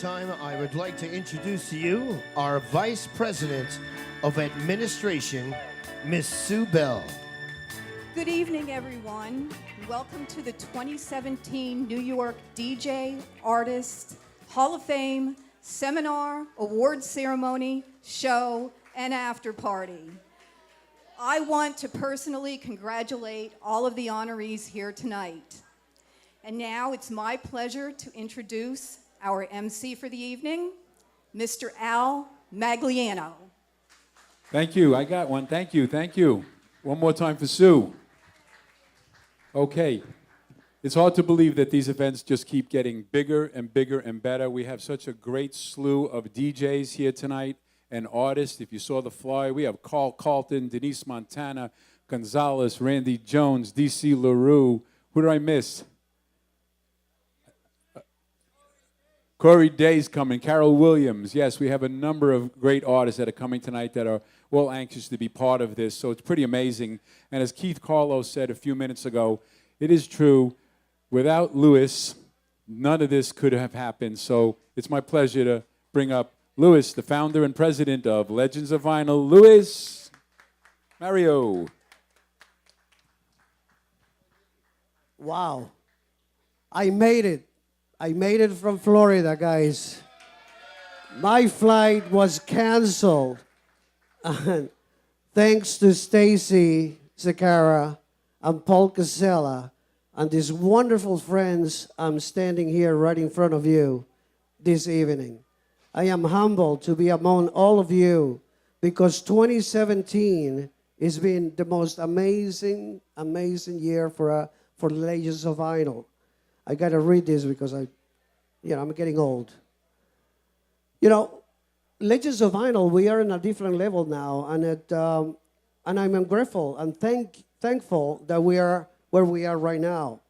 time, I would like to introduce to you our Vice President of Administration, Miss Sue Bell. Good evening, everyone. Welcome to the 2017 New York DJ, Artist, Hall of Fame, Seminar, Award Ceremony, Show, and After Party. I want to personally congratulate all of the honorees here tonight. And now it's my pleasure to introduce our MC for the evening, Mr. Al Magliano. Thank you. I got one. Thank you. Thank you. One more time for Sue. Okay. It's hard to believe that these events just keep getting bigger and bigger and better. We have such a great slew of DJs here tonight and artists. If you saw the flyer, we have Carl Carlton, Denise Montana, Gonzalez, Randy Jones, DC LaRue. Who did I miss? Cory Daye's coming, Carol Williams. Yes, we have a number of great artists that are coming tonight that are all anxious to be part of this, so it's pretty amazing. And as Keith Carlos said a few minutes ago, it is true, without Louis, none of this could have happened. So it's my pleasure to bring up Louis, the founder and president of Legends of Vinyl. Louis Mario. Wow. I made it. I made it from Florida, guys. My flight was canceled. And thanks to Stacy Secara and Paul Casella and these wonderful friends, I'm standing here right in front of you this evening. I am humbled to be among all of you because 2017 has been the most amazing year for Legends of Vinyl. I got to read this because I'm getting old. Legends of Vinyl, we are in a different level now, and I'm grateful and thankful that we are where we are right now.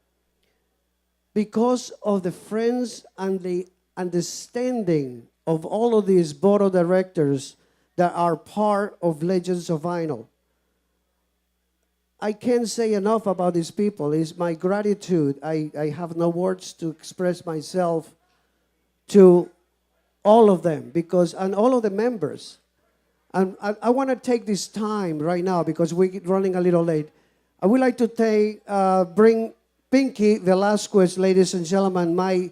Because of the friends and the understanding of all of these board of directors that are part of Legends of Vinyl. I can't say enough about these people. It's my gratitude. I have no words to express myself to all of them and all of the members. And I want to take this time right now because we're running a little late. I would like to bring Pinky Velazquez, ladies and gentlemen, my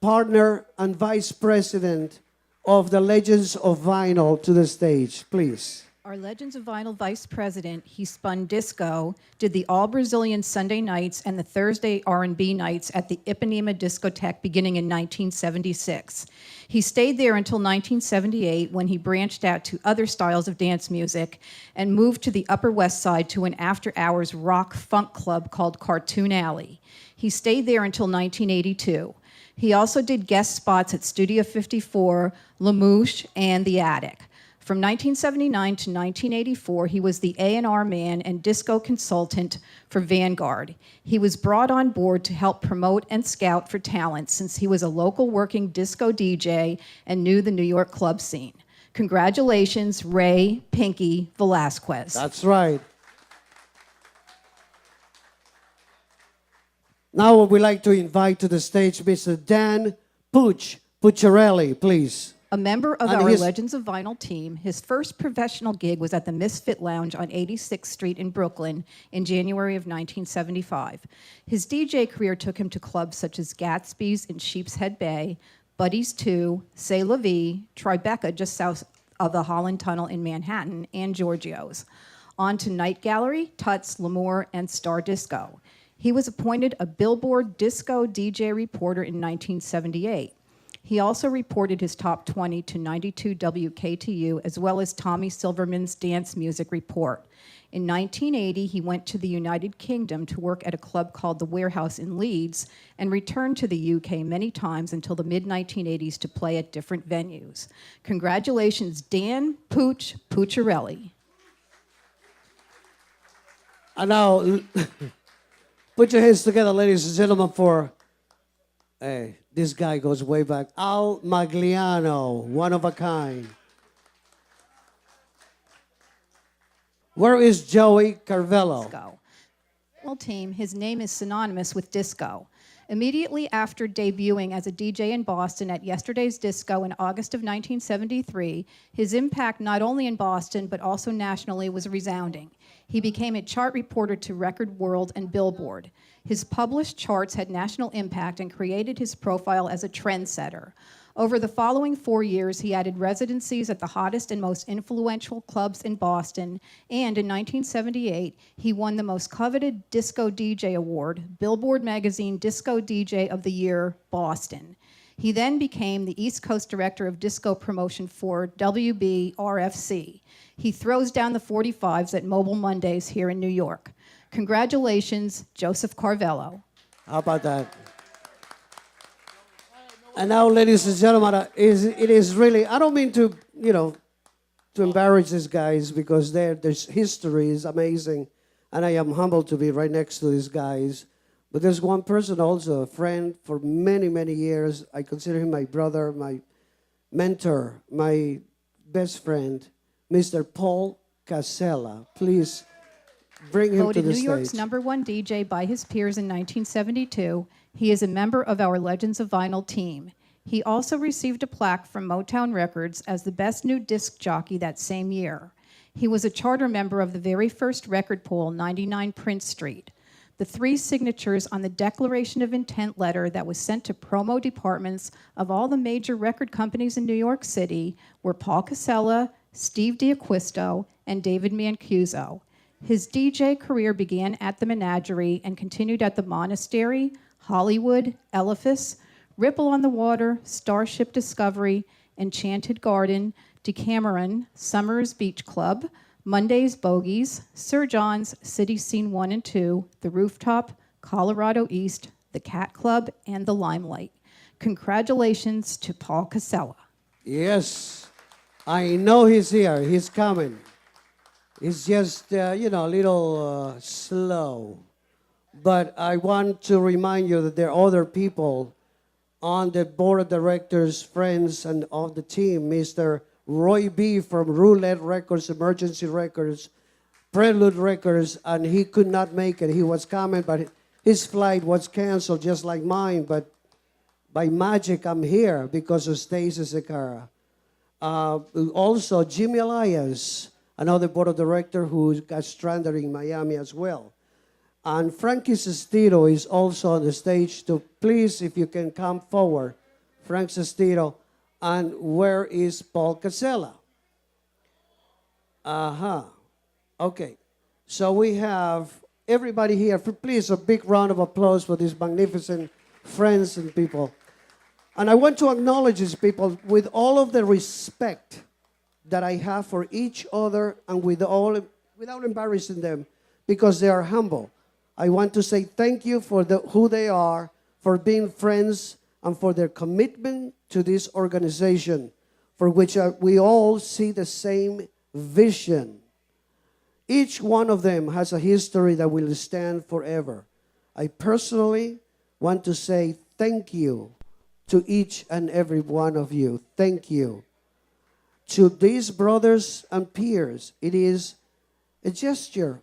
partner and vice president of the Legends of Vinyl, to the stage, please. Our Legends of Vinyl vice president, he spun disco, did the all-Brazilian Sunday nights and the Thursday R&B nights at the Ipanema Discotheque beginning in 1976. He stayed there until 1978 when he branched out to other styles of dance music and moved to the Upper West Side to an after-hours rock funk club called Cartoon Alley. He stayed there until 1982. He also did guest spots at Studio 54, La Mouche, and The Attic. From 1979 to 1984, he was the A&R man and disco consultant for Vanguard. He was brought on board to help promote and scout for talent since he was a local working disco DJ and knew the New York club scene. Congratulations, Ray Pinky Velazquez. That's right. Now we'd like to invite to the stage Mr. Dan Pucciarelli, please. A member of our Legends of Vinyl team, his first professional gig was at the Misfit Lounge on 86th Street in Brooklyn in January of 1975. His DJ career took him to clubs such as Gatsby's in Sheepshead Bay, Buddy's 2, L.O.V, Tribeca just south of the Holland Tunnel in Manhattan, and Giorgio's. On to Night Gallery, Tuts, L'Amour, and Star Disco. He was appointed a Billboard Disco DJ reporter in 1978. He also reported his top 20 to 92 WKTU, as well as Tommy Silverman's Dance Music Report. In 1980, he went to the United Kingdom to work at a club called The Warehouse in Leeds and returned to the UK many times until the mid-1980s to play at different venues. Congratulations, Dan Pooch Pucciarelli. And now, put your hands together, ladies and gentlemen, for... Hey, this guy goes way back. Al Magliano, one of a kind. Where is Joey Carvello? Disco. Well, team, his name is synonymous with disco. Immediately after debuting as a DJ in Boston at Yesterday's Disco in August of 1973, his impact not only in Boston but also nationally was resounding. He became a chart reporter to Record World and Billboard. His published charts had national impact and created his profile as a trendsetter. Over the following 4 years, he added residencies at the hottest and most influential clubs in Boston, and in 1978, he won the most coveted Disco DJ Award, Billboard Magazine Disco DJ of the Year, Boston. He then became the East Coast Director of Disco Promotion for WBRFC. He throws down the 45s at Mobile Mondays here in New York. Congratulations, Joseph Carvello. How about that? And now, ladies and gentlemen, it is really, I don't mean to, to embarrass these guys because their history is amazing. And I am humbled to be right next to these guys. But there's one person also, a friend for many, many years. I consider him my brother, my mentor, my best friend, Mr. Paul Casella. Please bring him to the stage. Voted New York's #1 DJ by his peers in 1972, he is a member of our Legends of Vinyl team. He also received a plaque from Motown Records as the best new disc jockey that same year. He was a charter member of the very first record pool, 99 Prince Street. The 3 signatures on the Declaration of Intent letter that was sent to promo departments of all the major record companies in New York City were Paul Casella, Steve D'Acquisto, and David Mancuso. His DJ career began at the Menagerie and continued at the Monastery, Hollywood, Eliphas, Ripple on the Water, Starship Discovery, Enchanted Garden, Decameron, Summers Beach Club, Monday's Bogies, Sir John's, City Scene 1 and 2, The Rooftop, Colorado East, The Cat Club, and The Limelight. Congratulations to Paul Casella. Yes, I know he's here. He's coming. He's just, a little slow. But I want to remind you that there are other people on the board of directors, friends, and on the team. Mr. Roy B. from Roulette Records, Emergency Records, Prelude Records, and he could not make it. He was coming, but his flight was canceled just like mine. But by magic, I'm here because of Stacy Secara. Also, Jimmy Elias, another board of director who got stranded in Miami as well. And Frankie Sestito is also on the stage to please, if you can come forward. Frank Sestito. And where is Paul Casella? Okay. So we have everybody here. Please, a big round of applause for these magnificent friends and people. And I want to acknowledge these people with all of the respect that I have for each other and without embarrassing them because they are humble. I want to say thank you for who they are, for being friends, and for their commitment to this organization, for which we all see the same vision. Each one of them has a history that will stand forever. I personally want to say thank you to each and every one of you. Thank you. To these brothers and peers, it is a gesture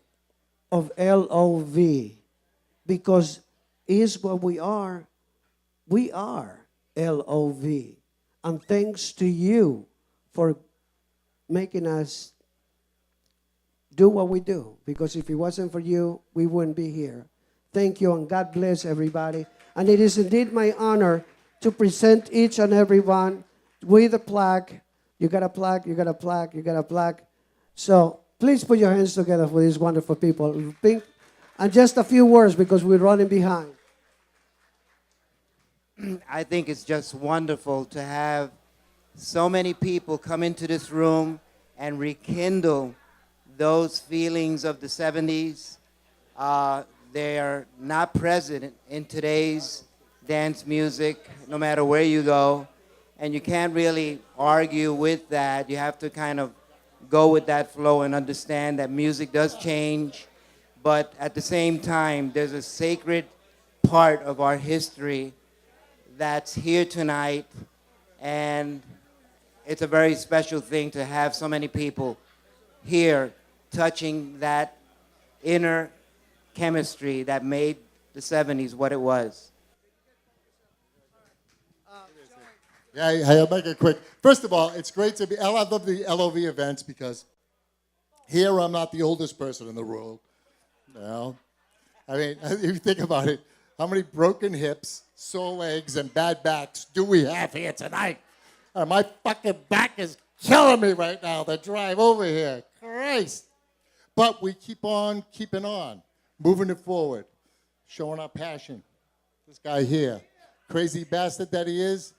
of L.O.V. because is what we are. We are L.O.V. And thanks to you for making us do what we do. Because if it wasn't for you, we wouldn't be here. Thank you and God bless everybody. And it is indeed my honor to present each and every one with a plaque. You got a plaque, you got a plaque, you got a plaque. So please put your hands together for these wonderful people. And just a few words because we're running behind. I think it's just wonderful to have so many people come into this room and rekindle those feelings of the 70s. They are not present in today's dance music, no matter where you go. And you can't really argue with that. You have to kind of go with that flow and understand that music does change. But at the same time, there's a sacred part of our history that's here tonight, and it's a very special thing to have so many people here touching that inner chemistry that made the 70s what it was. Yeah, I'll make it quick. First of all, it's great to be. I love the L.O.V. events because here I'm not the oldest person in the world. No, I mean, if you think about it, how many broken hips, sore legs, and bad backs do we have here tonight? My fucking back is killing me right now. The drive over here, Christ. But we keep on keeping on, moving it forward, showing our passion. This guy here, crazy bastard that he is,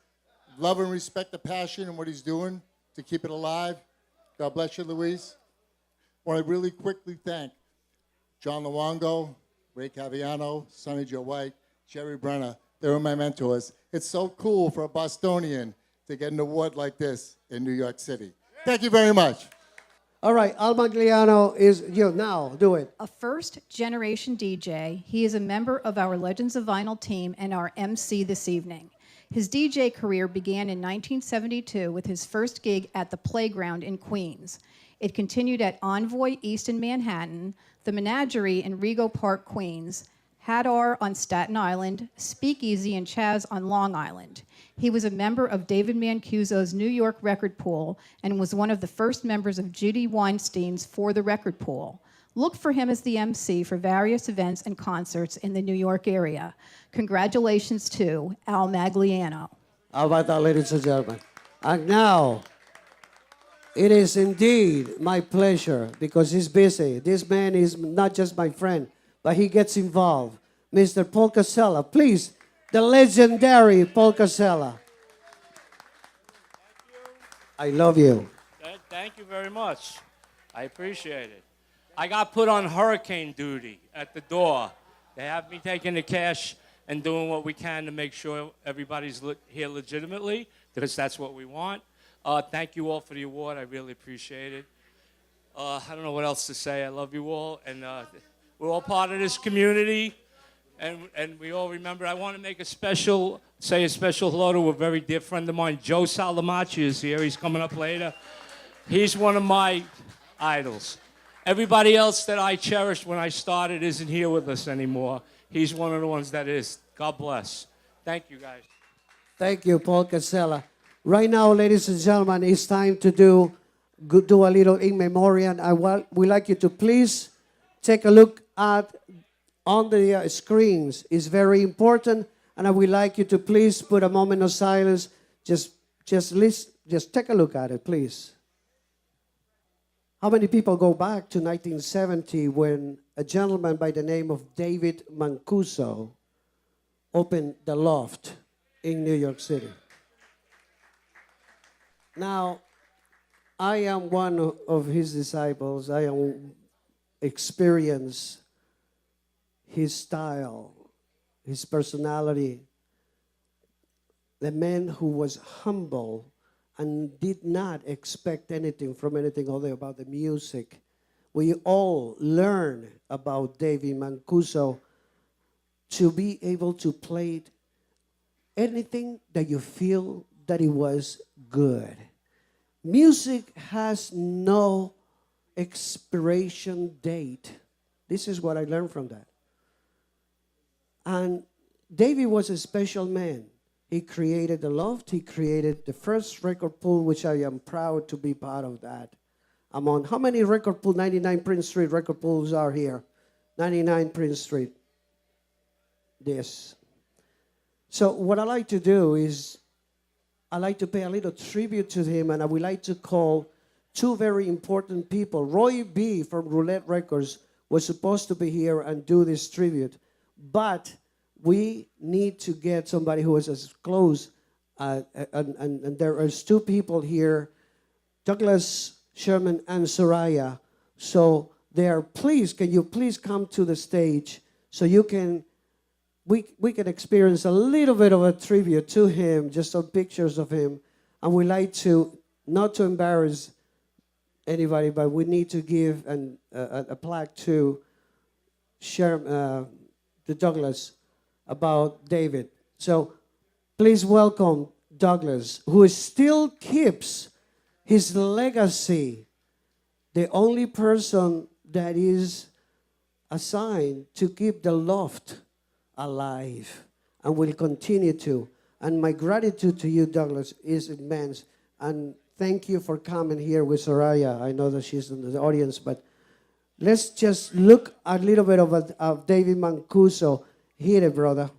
love and respect the passion and what he's doing to keep it alive. God bless you, Luis. I want to really quickly thank John Luongo, Ray Caviano, Sonny Joe White, Jerry Brenner. They were my mentors. It's so cool for a Bostonian to get an award like this in New York City. Thank you very much. All right, Al Magliano is you now. Do it. A first-generation DJ, he is a member of our Legends of Vinyl team and our MC this evening. His DJ career began in 1972 with his first gig at the Playground in Queens. It continued at Envoy East in Manhattan, the Menagerie in Rego Park, Queens, Hadar on Staten Island, Speakeasy and Chaz on Long Island. He was a member of David Mancuso's New York record pool and was one of the first members of Judy Weinstein's For the Record Pool. Look for him as the MC for various events and concerts in the New York area. Congratulations to Al Magliano. How about that, ladies and gentlemen? And now, it is indeed my pleasure, because he's busy. This man is not just my friend, but he gets involved. Mr. Paul Casella, please, the legendary Paul Casella. I love you. Thank you very much. I appreciate it. I got put on hurricane duty at the door. They have me taking the cash and doing what we can to make sure everybody's here legitimately, because that's what we want. Thank you all for the award. I really appreciate it. I don't know what else to say. I love you all, and we're all part of this community, and we all remember. I want to make a special hello to a very dear friend of mine. Joe Salamachi is here. He's coming up later. He's one of my idols. Everybody else that I cherished when I started isn't here with us anymore. He's one of the ones that is. God bless. Thank you, guys. Thank you, Paul Casella. Right now, ladies and gentlemen, it's time to do a little in memoriam. We'd like you to please take a look at on the screens. It's very important, and I would like you to please put a moment of silence. Just take a look at it, please. How many people go back to 1970 when a gentleman by the name of David Mancuso opened the Loft in New York City? Now, I am one of his disciples. I am experience his style, his personality. The man who was humble and did not expect anything from anything other about the music. We all learn about David Mancuso to be able to play anything that you feel that it was good. Music has no expiration date. This is what I learned from that. And David was a special man. He created the Loft. He created the first record pool, which I am proud to be part of that. Among how many record pool, 99 Prince Street record pools are here? 99 Prince Street. This. So what I like to do is I like to pay a little tribute to him, and I would like to call two very important people. Roy B. from Roulette Records was supposed to be here and do this tribute, but we need to get somebody who is as close, and there are two people here, Douglas, Sherman, and Soraya. So can you please come to the stage so you can, we can experience a little bit of a tribute to him, just some pictures of him. And we like to, not to embarrass anybody, but we need to give a plaque to Sherman, to Douglas, about David. So please welcome Douglas, who still keeps his legacy, the only person that is assigned to keep the Loft alive and will continue to. And my gratitude to you, Douglas, is immense. And thank you for coming here with Soraya. I know that she's in the audience, but let's just look a little bit of David Mancuso. Hit it, brother.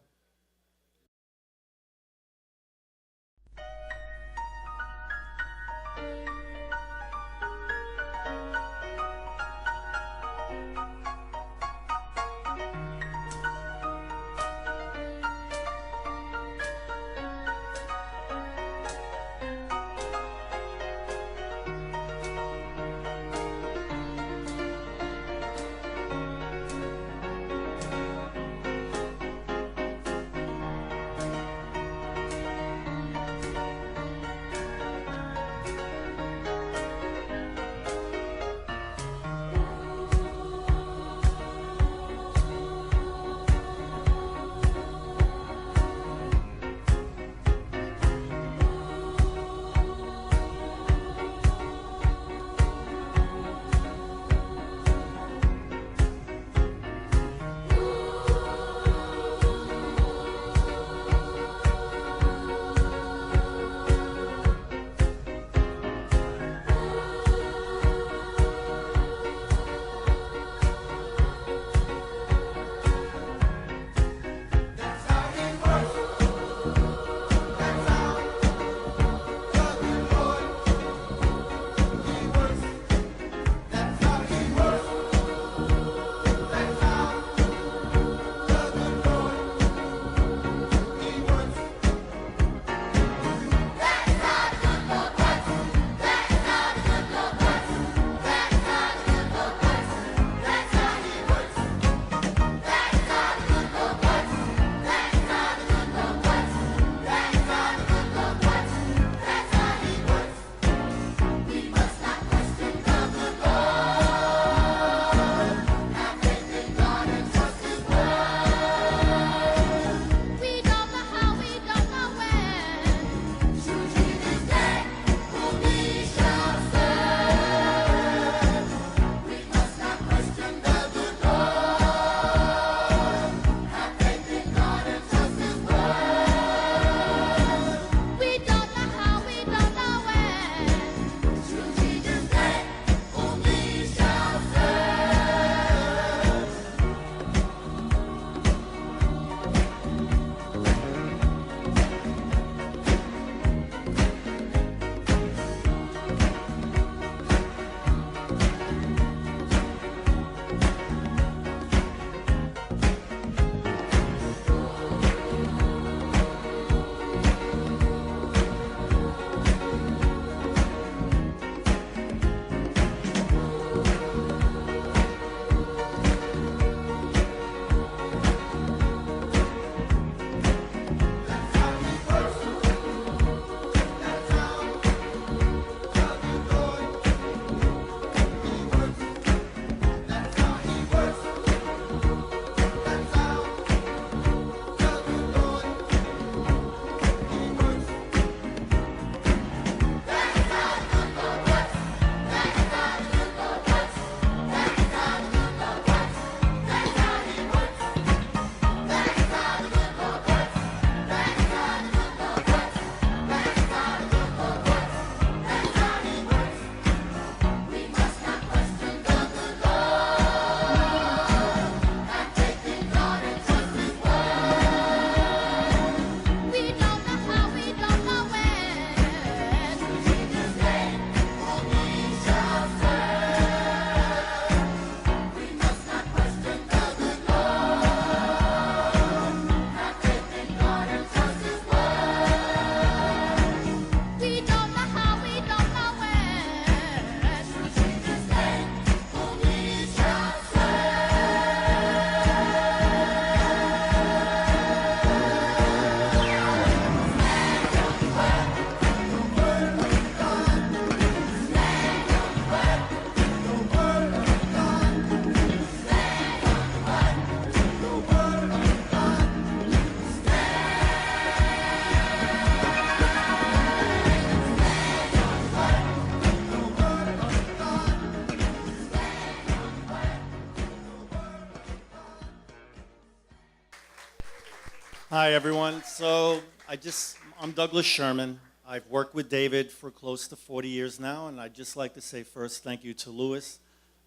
Hi, everyone. So I'm Douglas Sherman. I've worked with David for close to 40 years now, and I'd just like to say first thank you to Louis,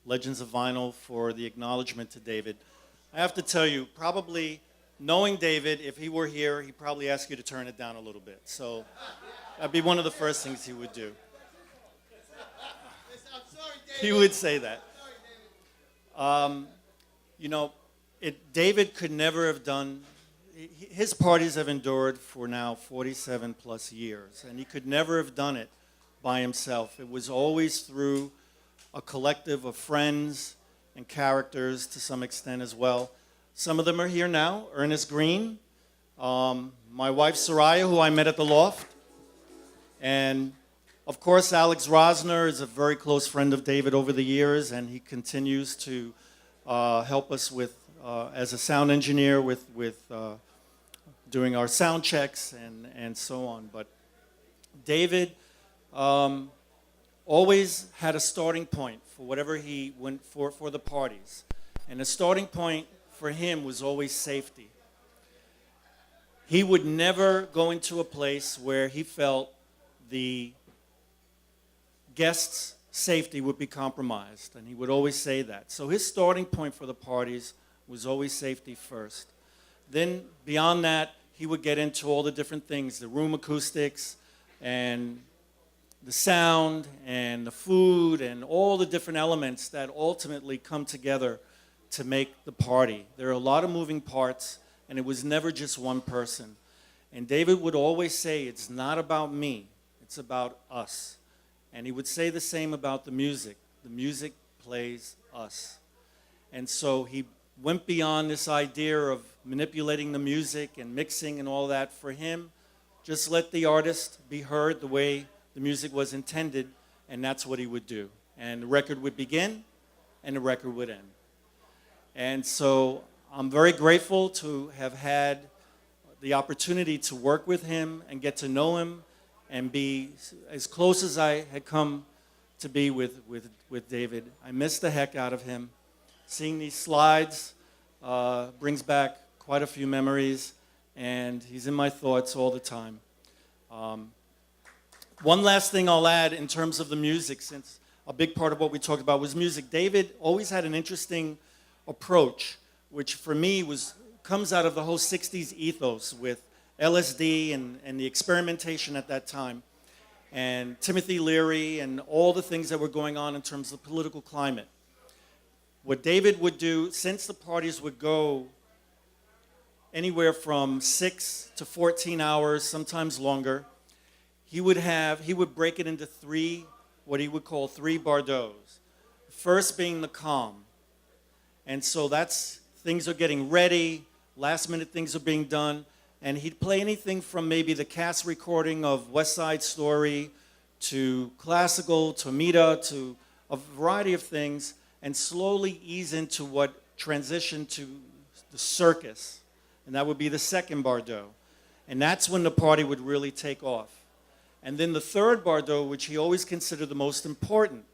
Legends of Vinyl, for the acknowledgement to David. I have to tell you, probably knowing David, if he were here, he'd probably ask you to turn it down a little bit. So that'd be one of the first things he would do. He would say that. You know, David could never have done, his parties have endured for now 47 plus years, and he could never have done it by himself. It was always through a collective of friends and characters to some extent as well. Some of them are here now. Ernest Green, my wife Soraya, who I met at the Loft, and of course Alex Rosner is a very close friend of David over the years, and he continues to help us with as a sound engineer with doing our sound checks and so on. But David always had a starting point for whatever he went for the parties. And the starting point for him was always safety. He would never go into a place where he felt the guests' safety would be compromised, and he would always say that. So his starting point for the parties was always safety first. Then beyond that, he would get into all the different things, the room acoustics and the sound and the food and all the different elements that ultimately come together to make the party. There are a lot of moving parts, and it was never just one person. And David would always say, it's not about me, it's about us. And he would say the same about the music. The music plays us. And so he went beyond this idea of manipulating the music and mixing and all that. For him, just let the artist be heard the way the music was intended, and that's what he would do. And the record would begin, and the record would end. And so I'm very grateful to have had the opportunity to work with him and get to know him and be as close as I had come to be with David. I miss the heck out of him. Seeing these slides brings back quite a few memories, and he's in my thoughts all the time. One last thing I'll add in terms of the music, since a big part of what we talked about was music. David always had an interesting approach, which for me comes out of the whole 60s ethos with LSD and the experimentation at that time, and Timothy Leary and all the things that were going on in terms of the political climate. What David would do, since the parties would go anywhere from 6 to 14 hours, sometimes longer, he would break it into what he would call three bardeaux. First being the calm. And so things are getting ready, last minute things are being done, and he'd play anything from maybe the cast recording of West Side Story to classical, to Mita, to a variety of things, and slowly ease into what transitioned to the circus. And that would be the second bardeau. And that's when the party would really take off. And then the third bardeau, which he always considered the most important,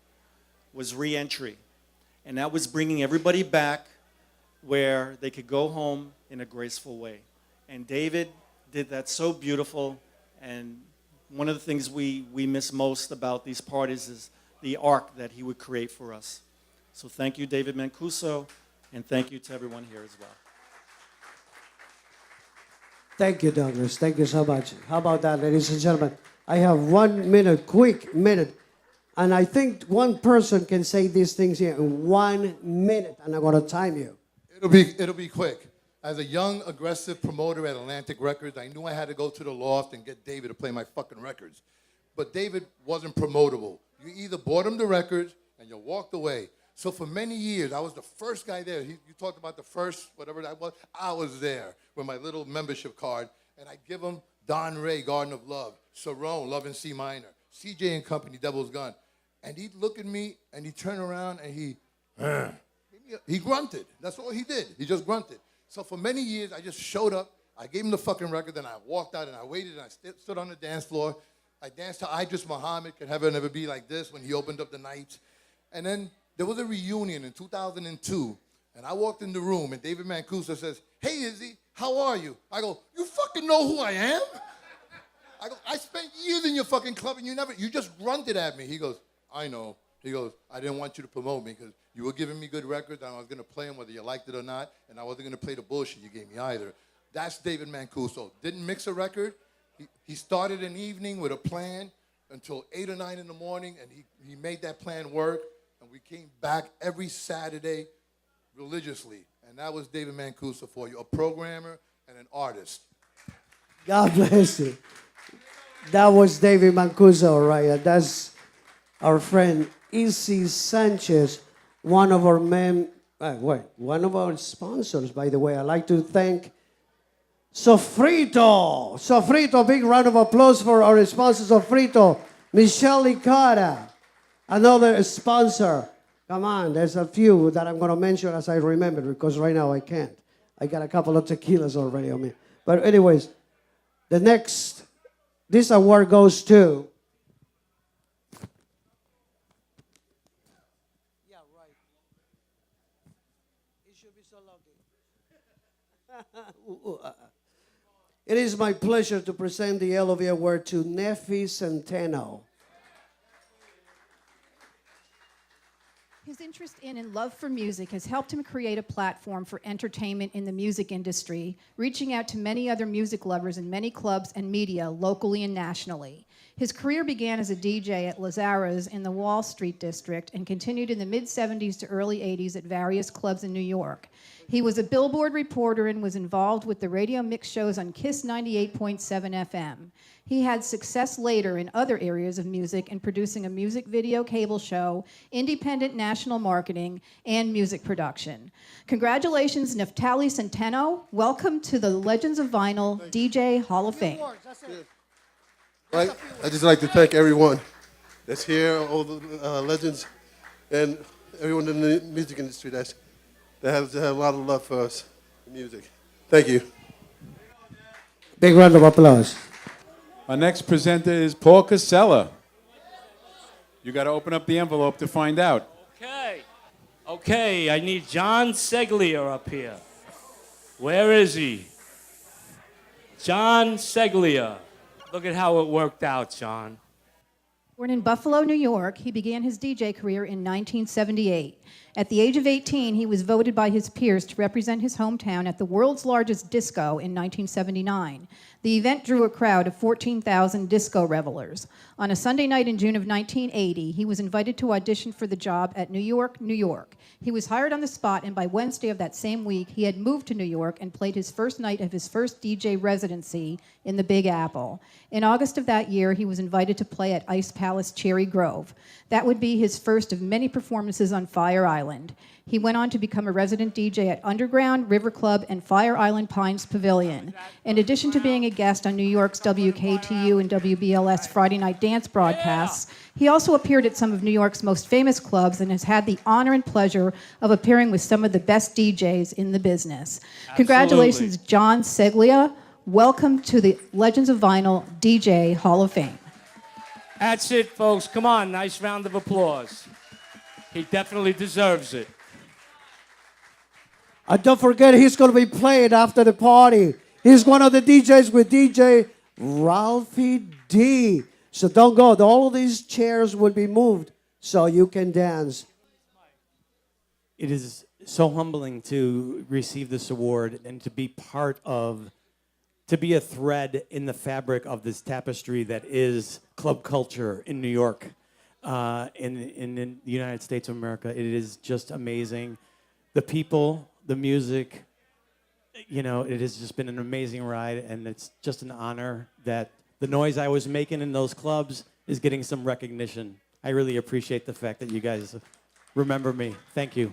was re-entry. And that was bringing everybody back where they could go home in a graceful way. And David did that so beautiful. And one of the things we miss most about these parties is the arc that he would create for us. So thank you, David Mancuso, and thank you to everyone here as well. Thank you, Douglas. Thank you so much. How about that, ladies and gentlemen? I have 1 minute, quick minute. And I think one person can say these things here in 1 minute, and I'm going to time you. It'll be quick. As a young, aggressive promoter at Atlantic Records, I knew I had to go to the Loft and get David to play my fucking records. But David wasn't promotable. You either bought him the records and you walked away. So for many years, I was the first guy there. You talked about the first, whatever that was. I was there with my little membership card, and I'd give him Don Ray, Garden of Love, Cerrone, Love in C Minor, CJ and Company, Devil's Gun. And he'd look at me, and he'd turn around, and he grunted. That's all he did. He just grunted. So for many years, I just showed up. I gave him the fucking record, then I walked out, and I waited, and I stood on the dance floor. I danced to Idris Muhammad, Could Heaven Never Be Like This, when he opened up the nights. And then there was a reunion in 2002, and I walked in the room, and David Mancuso says, "Hey, Izzy, how are you?" I go, "You fucking know who I am?" I go, I spent years in your fucking club and you just grunted at me. He goes, I know. He goes, I didn't want you to promote me because you were giving me good records and I was going to play them whether you liked it or not, and I wasn't going to play the bullshit you gave me either. That's David Mancuso. Didn't mix a record. He started an evening with a plan until 8 or 9 in the morning, and he made that plan work, and we came back every Saturday religiously. And that was David Mancuso for you, a programmer and an artist. God bless you. That was David Mancuso, right? And that's our friend Izzy Sanchez, one of our one of our sponsors, by the way. I'd like to thank Sofrito. Sofrito, big round of applause for our sponsor, Sofrito. Michelle Licata, another sponsor. Come on, there's a few that I'm going to mention as I remember because right now I can't. I got a couple of tequilas already on me. But anyways, this award goes to... Yeah, right. It should be so lucky. It is my pleasure to present the L.O.V. Award to Nefi Centeno. His interest in and love for music has helped him create a platform for entertainment in the music industry, reaching out to many other music lovers in many clubs and media, locally and nationally. His career began as a DJ at Lazara's in the Wall Street district and continued in the mid-'70s to early '80s at various clubs in New York. He was a Billboard reporter and was involved with the radio mix shows on KISS 98.7 FM. He had success later in other areas of music in producing a music video cable show, independent national marketing, and music production. Congratulations, Neftali Centeno. Welcome to the Legends of Vinyl DJ Hall of Fame. Right. I'd just like to thank everyone that's here, all the legends, and everyone in the music industry that has a lot of love for us, the music. Thank you. Big round of applause. Our next presenter is Paul Casella. You got to open up the envelope to find out. Okay, I need John Seglia up here. Where is he? John Seglia. Look at how it worked out, John. Born in Buffalo, New York, he began his DJ career in 1978. At the age of 18, he was voted by his peers to represent his hometown at the world's largest disco in 1979. The event drew a crowd of 14,000 disco revelers. On a Sunday night in June of 1980, he was invited to audition for the job at New York, New York. He was hired on the spot, and by Wednesday of that same week, he had moved to New York and played his first night of his first DJ residency in the Big Apple. In August of that year, he was invited to play at Ice Palace Cherry Grove. That would be his first of many performances on Fire Island. He went on to become a resident DJ at Underground, River Club, and Fire Island Pines Pavilion. In addition to being a guest on New York's WKTU and WBLS Friday night dance broadcasts, he also appeared at some of New York's most famous clubs and has had the honor and pleasure of appearing with some of the best DJs in the business. Absolutely. Congratulations, John Seglia. Welcome to the Legends of Vinyl DJ Hall of Fame. That's it, folks. Come on, nice round of applause. He definitely deserves it. And don't forget, he's going to be playing after the party. He's one of the DJs with DJ Ralphie D. So don't go. All of these chairs will be moved so you can dance. It is so humbling to receive this award and to be to be a thread in the fabric of this tapestry that is club culture in New York, in the United States of America. It is just amazing. The people, the music, it has just been an amazing ride, and it's just an honor that the noise I was making in those clubs is getting some recognition. I really appreciate the fact that you guys remember me. Thank you.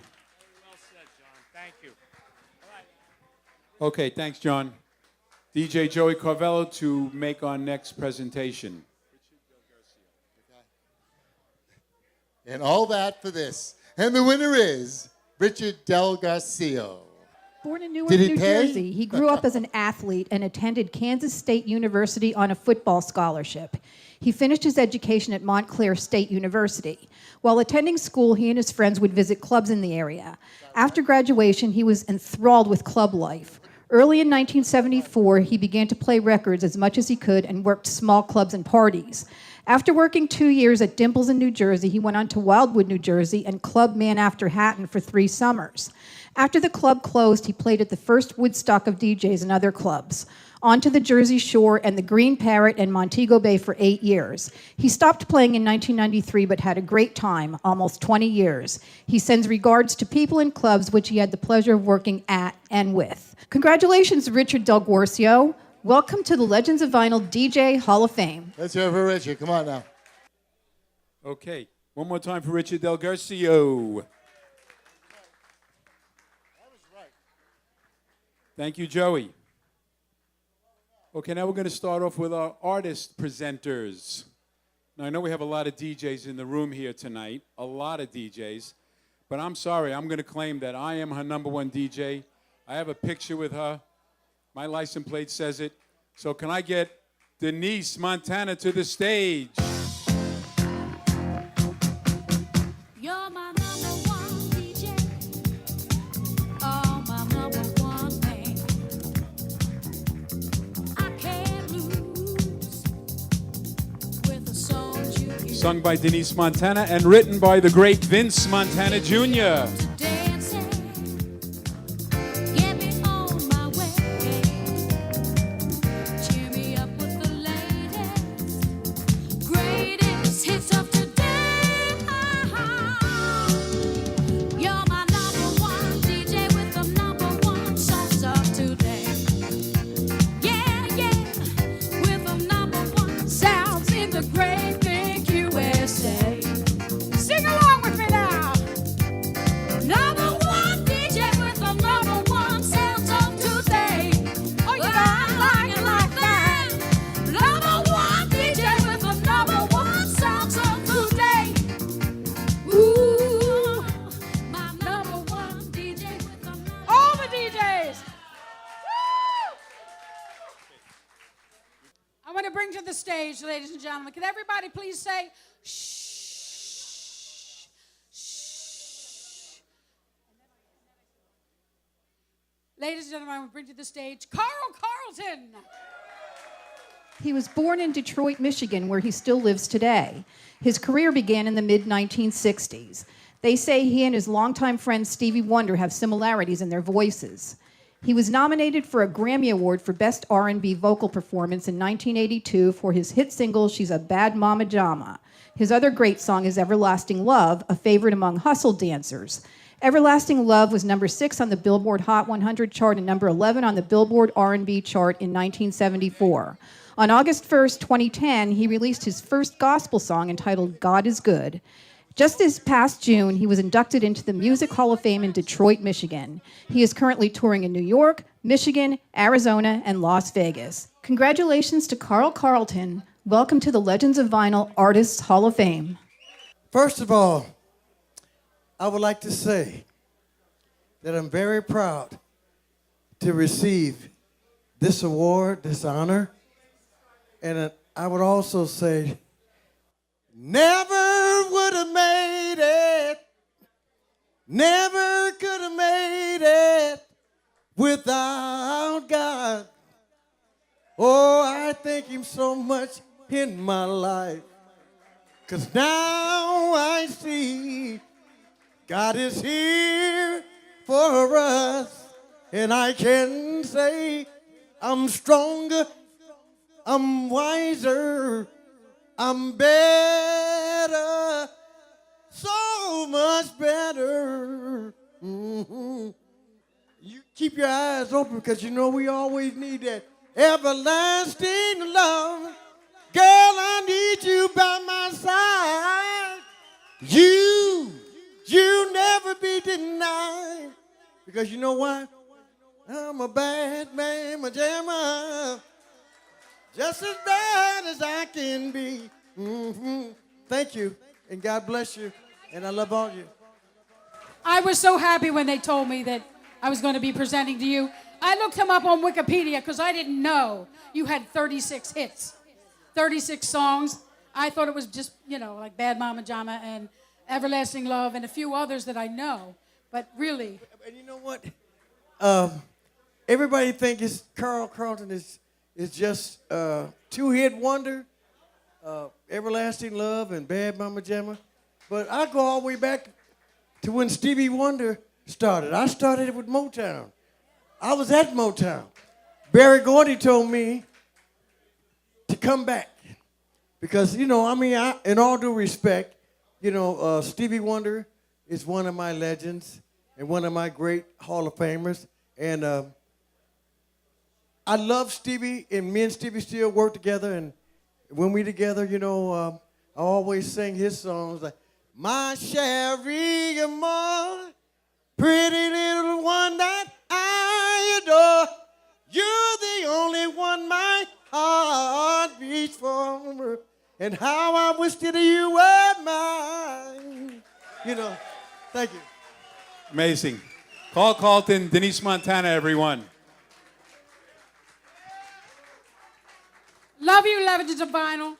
Well said, John. Thank you. Okay, thanks, John. DJ Joey Carvello to make our next presentation. And all that for this. And the winner is Richard Del Garcia. Born in Newark, Did it New pay? Jersey, he grew up as an athlete and attended Kansas State University on a football scholarship. He finished his education at Montclair State University. While attending school, he and his friends would visit clubs in the area. After graduation, he was enthralled with club life. Early in 1974, he began to play records as much as he could and worked small clubs and parties. After working 2 years at Dimples in New Jersey, he went on to Wildwood, New Jersey, and Club Man After Hatton for 3 summers. After the club closed, he played at the first Woodstock of DJs and other clubs. On to the Jersey Shore and the Green Parrot and Montego Bay for 8 years. He stopped playing in 1993 but had a great time, almost 20 years. He sends regards to people in clubs which he had the pleasure of working at and with. Congratulations, Richard Del Guercio. Welcome to the Legends of Vinyl DJ Hall of Fame. Let's hear it for Richard. Come on now. Okay, one more time for Richard Del Guercio. Thank you, Joey. Okay, now we're going to start off with our artist presenters. Now, I know we have a lot of DJs in the room here tonight, a lot of DJs, but I'm sorry, I'm going to claim that I am her #1 DJ. I have a picture with her. My license plate says it. So can I get Denise Montana to the stage? You're my #1 DJ. Oh, my #1 thing. I can't lose with the songs you hear. Sung by Denise Montana and written by the great Vince Montana Jr. Ladies and gentlemen, can everybody please say shh, shh. Ladies and gentlemen, I will bring to the stage Carl Carlton. He was born in Detroit, Michigan, where he still lives today. His career began in the mid-1960s. They say he and his longtime friend Stevie Wonder have similarities in their voices. He was nominated for a Grammy Award for Best R&B Vocal Performance in 1982 for his hit single, She's a Bad Mama Jama. His other great song is Everlasting Love, a favorite among hustle dancers. Everlasting Love was number 6 on the Billboard Hot 100 chart and number 11 on the Billboard R&B chart in 1974. On August 1st, 2010, he released his first gospel song entitled God is Good. Just this past June, he was inducted into the Music Hall of Fame in Detroit, Michigan. He is currently touring in New York, Michigan, Arizona, and Las Vegas. Congratulations to Carl Carlton. Welcome to the Legends of Vinyl Artists Hall of Fame. First of all, I would like to say that I'm very proud to receive this award, this honor. And I would also say, never would have made it, never could have made it without God. Oh, I thank him so much in my life, 'cause now I see God is here for us, and I can say I'm stronger, I'm wiser, I'm better, so much better. Mm-hmm. You keep your eyes open, because you know we always need that everlasting love. Girl, I need you by my side. You never be denied. Because you know what? I'm a bad man, my jammer. Just as bad as I can be. Mm-hmm. Thank you, and God bless you, and I love all you. I was so happy when they told me that I was going to be presenting to you. I looked him up on Wikipedia because I didn't know you had 36 hits, 36 songs. I thought it was just, like Bad Mama Jama and Everlasting Love and a few others that I know. But really. And you know what? everybody think it's Carl Carlton is just two-hit wonder, Everlasting Love and Bad Mama Jamma. But I go all the way back to when Stevie Wonder started. I started with Motown. I was at Motown. Barry Gordy told me to come back because, in all due respect, Stevie Wonder is one of my legends and one of my great Hall of Famers. And I love Stevie, and me and Stevie still work together. And when we together, I always sing his songs like, my Sherry Amore, pretty little one that I adore. You're the only one my heart beats for. And how I wish that you were mine. Thank you. Amazing. Carl Carlton, Denise Montana, everyone. Love you, Legends of Vinyl.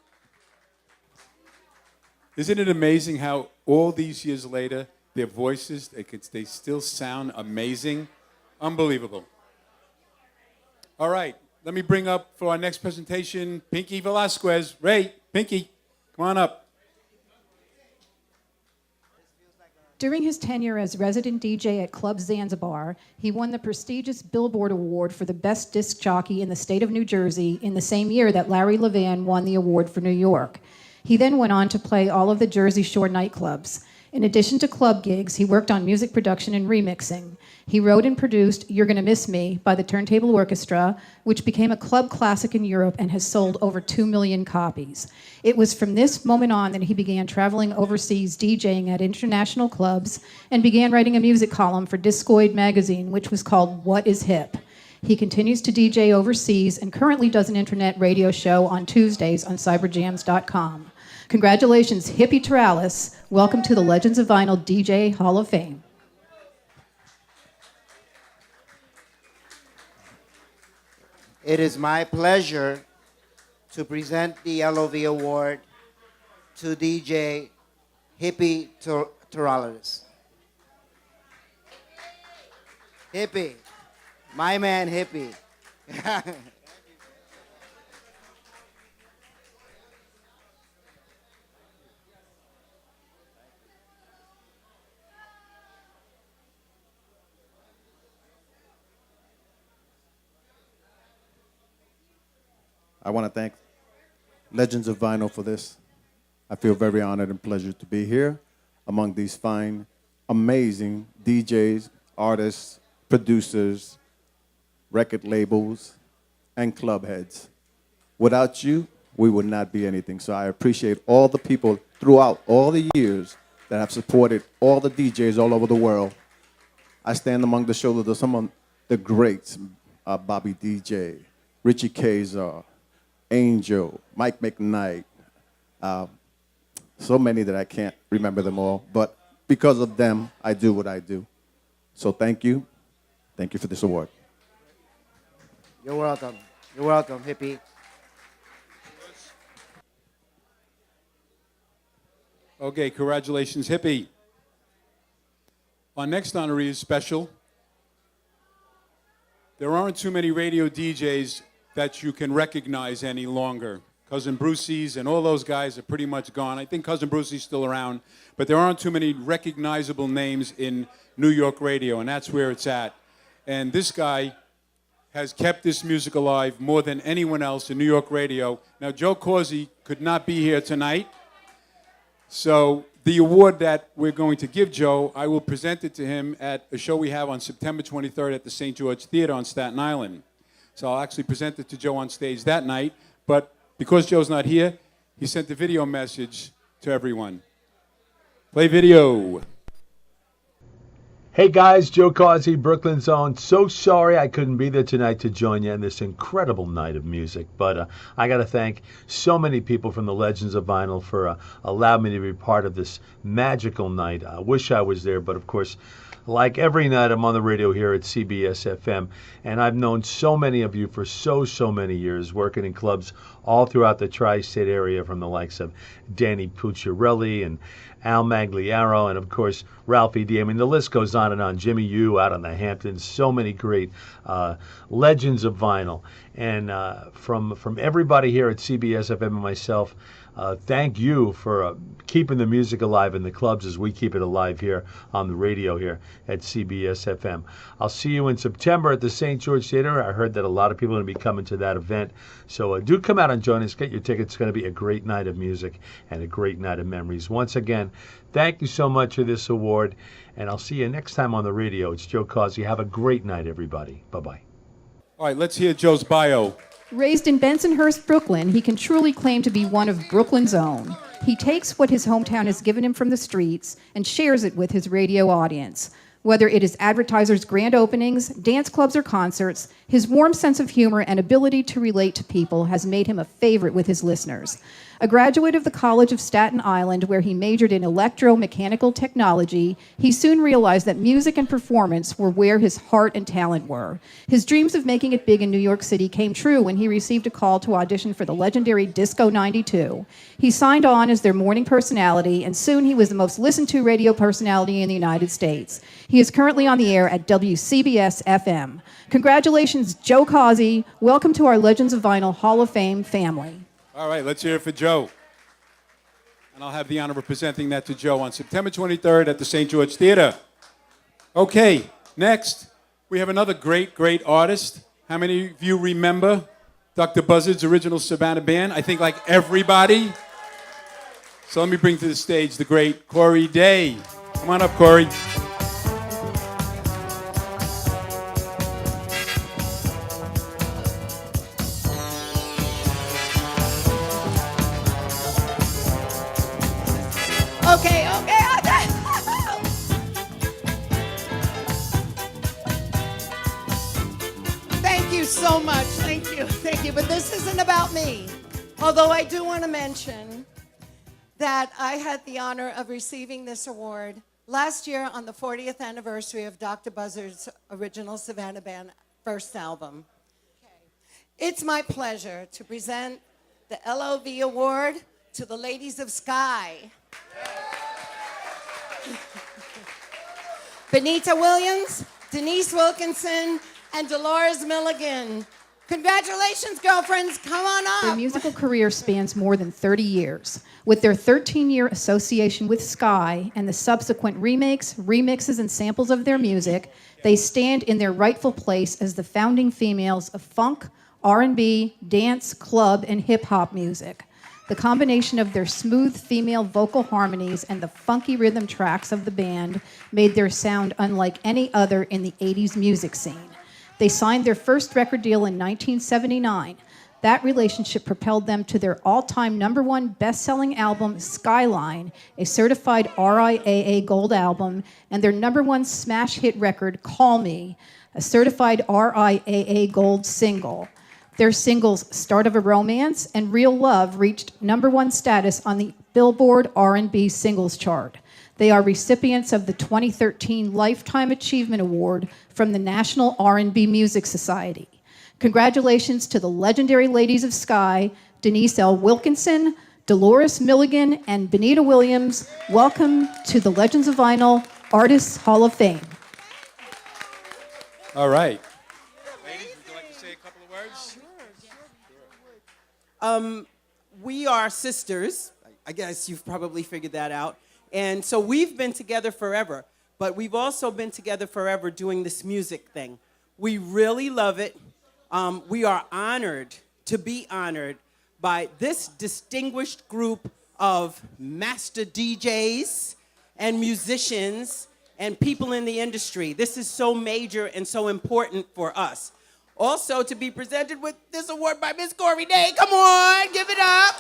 Isn't it amazing how all these years later, their voices, they still sound amazing? Unbelievable. All right, let me bring up for our next presentation, Pinky Velazquez. Ray, Pinky, come on up. During his tenure as resident DJ at Club Zanzibar, he won the prestigious Billboard Award for the best disc jockey in the state of New Jersey in the same year that Larry Levan won the award for New York. He then went on to play all of the Jersey Shore nightclubs. In addition to club gigs, he worked on music production and remixing. He wrote and produced You're Gonna Miss Me by the Turntable Orchestra, which became a club classic in Europe and has sold over 2 million copies. It was from this moment on that he began traveling overseas DJing at international clubs and began writing a music column for Discoid magazine, which was called What is Hip? He continues to DJ overseas and currently does an internet radio show on Tuesdays on cyberjams.com. Congratulations, Hippie Teralis. Welcome to the Legends of Vinyl DJ Hall of Fame. It is my pleasure to present the L.O.V. Award to DJ Hippie Teralis. Hippie, my man Hippie. I want to thank Legends of Vinyl for this. I feel very honored and pleasured to be here among these fine, amazing DJs, artists, producers, record labels, and club heads. Without you, we would not be anything. So I appreciate all the people throughout all the years that have supported all the DJs all over the world. I stand among the shoulders of some of the greats, Bobby DJ, Richie Kazar, Angel, Mike McKnight, so many that I can't remember them all, but because of them, I do what I do. So thank you. Thank you for this award. You're welcome. You're welcome, Hippie. Okay, congratulations, Hippie. Our next honoree is special. There aren't too many radio DJs that you can recognize any longer. Cousin Brucey's and all those guys are pretty much gone. I think Cousin Brucey's still around, but there aren't too many recognizable names in New York radio, and that's where it's at. And this guy has kept this music alive more than anyone else in New York radio. Now, Joe Corsi could not be here tonight, so the award that we're going to give Joe, I will present it to him at a show we have on September 23rd at the St. George Theater on Staten Island. So I'll actually present it to Joe on stage that night. But because Joe's not here, he sent a video message to everyone. Play video. Hey guys, Joe Causey, Brooklyn Zone. So sorry I couldn't be there tonight to join you in this incredible night of music. But I got to thank so many people from the Legends of Vinyl for allowing me to be part of this magical night. I wish I was there, but of course, like every night, I'm on the radio here at CBS FM, and I've known so many of you for so many years, working in clubs all throughout the tri-state area, from the likes of Danny Pucciarelli and Al Magliano, and of course Ralphie D. I mean, the list goes on and on. Jimmy Yu out in the Hamptons. So many great legends of vinyl. And from everybody here at CBS FM and myself, thank you for keeping the music alive in the clubs as we keep it alive here on the radio here at CBS FM. I'll see you in September at the St. George Theater. I heard that a lot of people are going to be coming to that event. So do come out and join us. Get your tickets. It's going to be a great night of music and a great night of memories. Once again, thank you so much for this award. And I'll see you next time on the radio. It's Joe Causey. Have a great night, everybody. Bye-bye. All right, let's hear Joe's bio. Raised in Bensonhurst, Brooklyn, he can truly claim to be one of Brooklyn's own. He takes what his hometown has given him from the streets and shares it with his radio audience. Whether it is advertisers' grand openings, dance clubs, or concerts, his warm sense of humor and ability to relate to people has made him a favorite with his listeners. A graduate of the College of Staten Island, where he majored in electromechanical technology, he soon realized that music and performance were where his heart and talent were. His dreams of making it big in New York City came true when he received a call to audition for the legendary Disco 92. He signed on as their morning personality, and soon he was the most listened to radio personality in the United States. He is currently on the air at WCBS FM. Congratulations, Joe Causey. Welcome to our Legends of Vinyl Hall of Fame family. All right, let's hear it for Joe. And I'll have the honor of presenting that to Joe on September 23rd at the St. George Theater. Okay, next, we have another great, great artist. How many of you remember Dr. Buzzard's original Savannah band? I think like everybody. So let me bring to the stage the great Cory Daye. Come on up, Cory. Okay. Thank you so much. Thank you. But this isn't about me. Although I do want to mention that I had the honor of receiving this award last year on the 40th anniversary of Dr. Buzzard's original Savannah Band first album. It's my pleasure to present the L.O.V. award to the ladies of Sky. Benita Williams, Denise Wilkinson, and Dolores Milligan. Congratulations, girlfriends. Come on up. Their musical career spans more than 30 years. With their 13-year association with Sky and the subsequent remakes, remixes, and samples of their music, they stand in their rightful place as the founding females of funk, R&B, dance, club, and hip-hop music. The combination of their smooth female vocal harmonies and the funky rhythm tracks of the band made their sound unlike any other in the 80s music scene. They signed their first record deal in 1979. That relationship propelled them to their all-time #1 best-selling album, Skyline, a certified RIAA Gold album, and their #1 smash hit record, Call Me, a certified RIAA Gold single. Their singles Start of a Romance and Real Love reached #1 status on the Billboard R&B Singles Chart. They are recipients of the 2013 Lifetime Achievement Award from the National R&B Music Society. Congratulations to the legendary ladies of Sky, Denise L. Wilkinson, Dolores Milligan, and Benita Williams. Welcome to the Legends of Vinyl Artists Hall of Fame. All right. Ladies, would you like to say a couple of words? We are sisters. I guess you've probably figured that out. And so we've been together forever, but we've also been together forever doing this music thing. We really love it. We are honored to be honored by this distinguished group of master DJs and musicians and people in the industry. This is so major and so important for us. Also, to be presented with this award by Miss Cory Daye. Come on, give it up.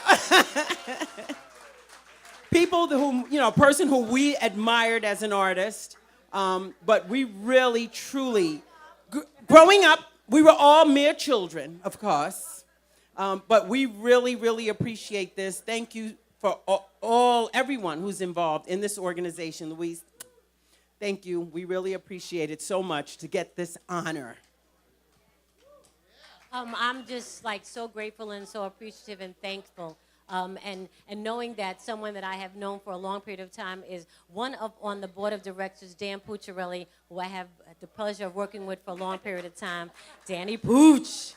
People whom, a person who we admired as an artist, but we really, truly, growing up, we were all mere children, of course, but we really, really appreciate this. Thank you for everyone who's involved in this organization. Louise, thank you. We really appreciate it so much to get this honor. I'm just like so grateful and so appreciative and thankful. And knowing that someone that I have known for a long period of time is one of on the board of directors, Dan Pucciarelli, who I have the pleasure of working with for a long period of time. Danny Pooch.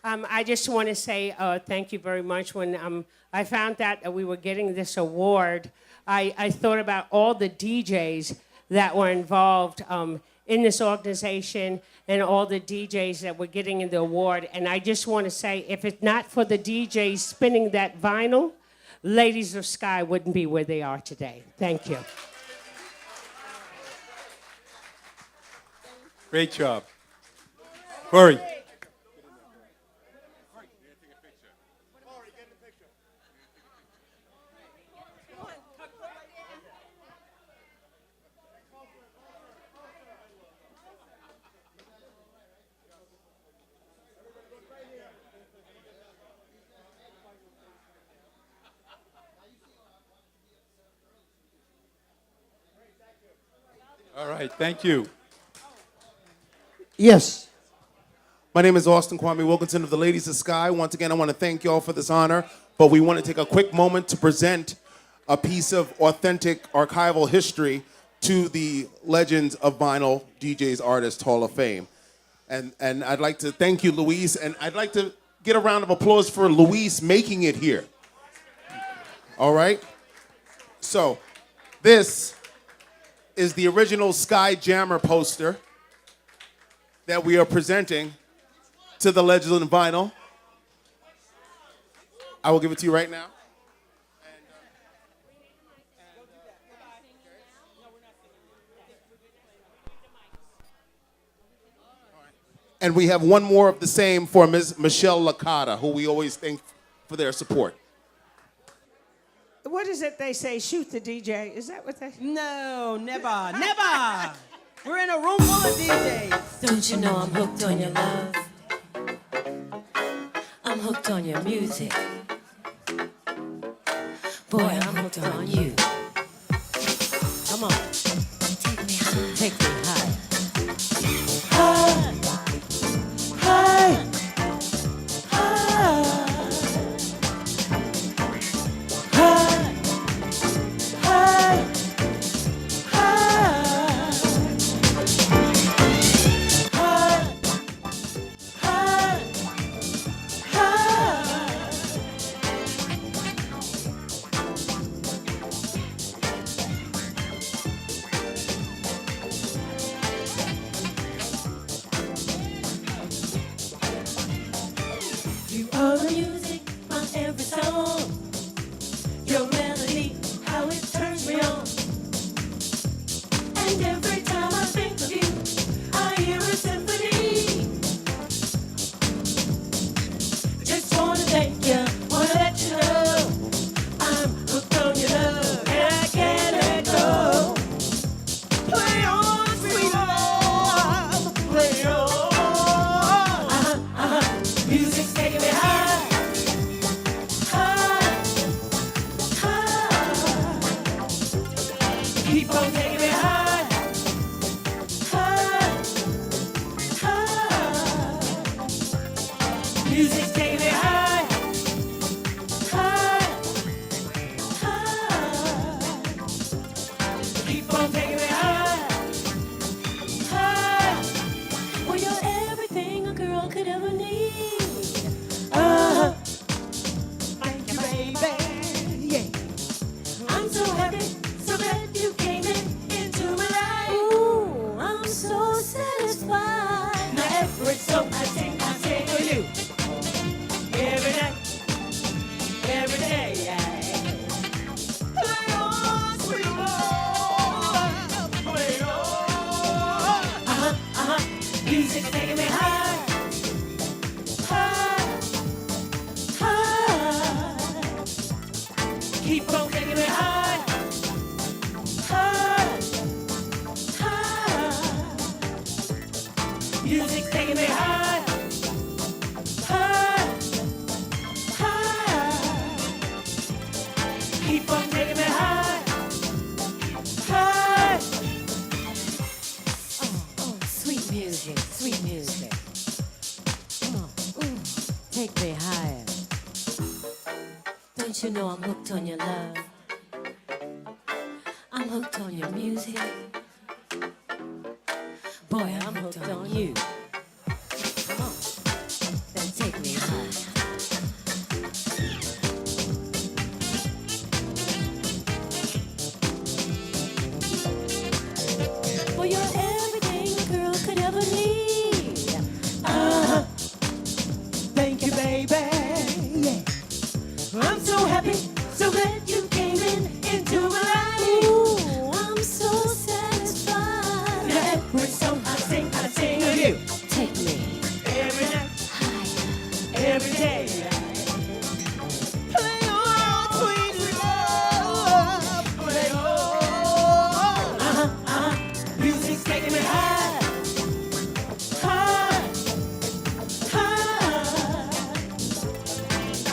I just want to say thank you very much. When I found out that we were getting this award, I thought about all the DJs that were involved in this organization and all the DJs that were getting in the award. And I just want to say, if it's not for the DJs spinning that vinyl, Ladies of Sky wouldn't be where they are today. Thank you. Great job. Cory. All right, thank you. Yes. My name is Austin Kwame Wilkinson of the Ladies of Sky. Once again, I want to thank you all for this honor, but we want to take a quick moment to present a piece of authentic archival history to the Legends of Vinyl DJs Artists Hall of Fame. And I'd like to thank you, Luis, and I'd like to get a round of applause for Luis making it here. All right? So, this is the original Sky Jammer poster that we are presenting to the Legend of Vinyl. I will give it to you right now. And we have one more of the same for Ms. Michelle Licata, who we always thank for their support. What is it they say? Shoot the DJ. Is that what they say? No, never, never. We're in a room full of DJs. Don't you know I'm hooked on your love? I'm hooked on your music. Boy, I'm hooked on you. Come on. Take me high. Take me high. High. High. You are the music on every song. Your melody, how it turns me on. And every time I think of you, I hear a symphony. Just wanna thank you, wanna let you know I'm hooked on your love and I can't let go. Play on, sweet love, play on. Music's taking me high, high, high. Keep on taking me high, high, high. Music's taking me high, high, high. Keep on taking me high, high. Well, you're everything a girl could ever need. Thank you, baby. Yeah. I'm so happy, so glad you came into my life. Ooh, I'm so satisfied. Now every song I sing for you. Every night, every day. Play on, sweet love, play on. Music taking me high, high, high. Keep on taking me high, high, high. Music taking me high, high, high. Keep on taking me high, high. Oh, sweet music, sweet music. take me higher. Don't you know I'm hooked on your love? I'm hooked on your music. Boy, I'm hooked on you. Come on, then take me higher. For you're everything a girl could ever need. Thank you, baby. Yeah. I'm so happy, so glad you came into my life. Ooh, I'm so satisfied. Now every song I sing of you. Take me Every night, higher. every day. Play on, sweet love. Play on. Music's taking me high. High. High.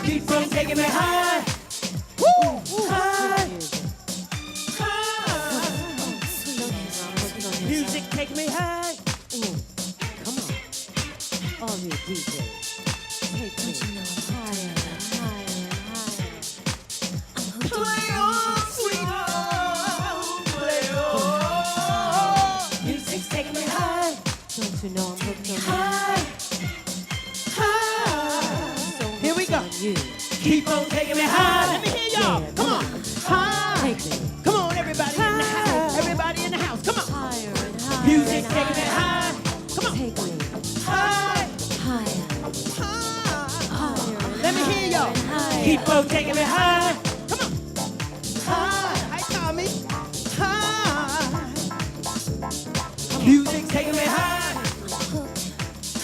Keep on taking me high. Woo! High. High. Music take me high. Come on, all you DJs, take me higher and higher and higher. I'm hooked on Play your on, music. sweet love. Play on. Music's taking me high. Don't you know I'm hooked on High. High. Here we go. you? Keep on taking me high. Let me hear y'all. Yeah, Come on. High. Take me Come on, everybody in the house. Everybody in the house. Come on. higher and higher. Music's and taking me higher. high. Come on. Take me High. higher, higher. and Let me hear y'all. higher and higher. Keep on taking me high. Come on. High. Hi, Tommy. High. Music's taking me high.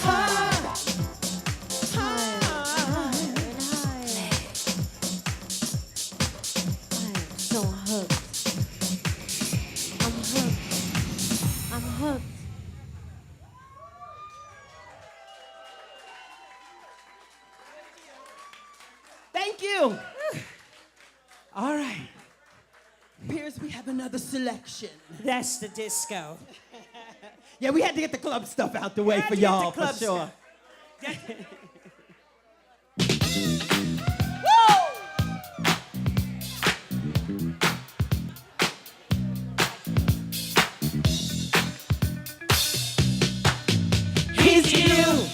High. So hooked. I'm hooked. I'm hooked. Thank you. All right. Piers, we have another selection. That's the disco. Yeah, we had to get the club stuff out the way for y'all, for sure. Here's to you,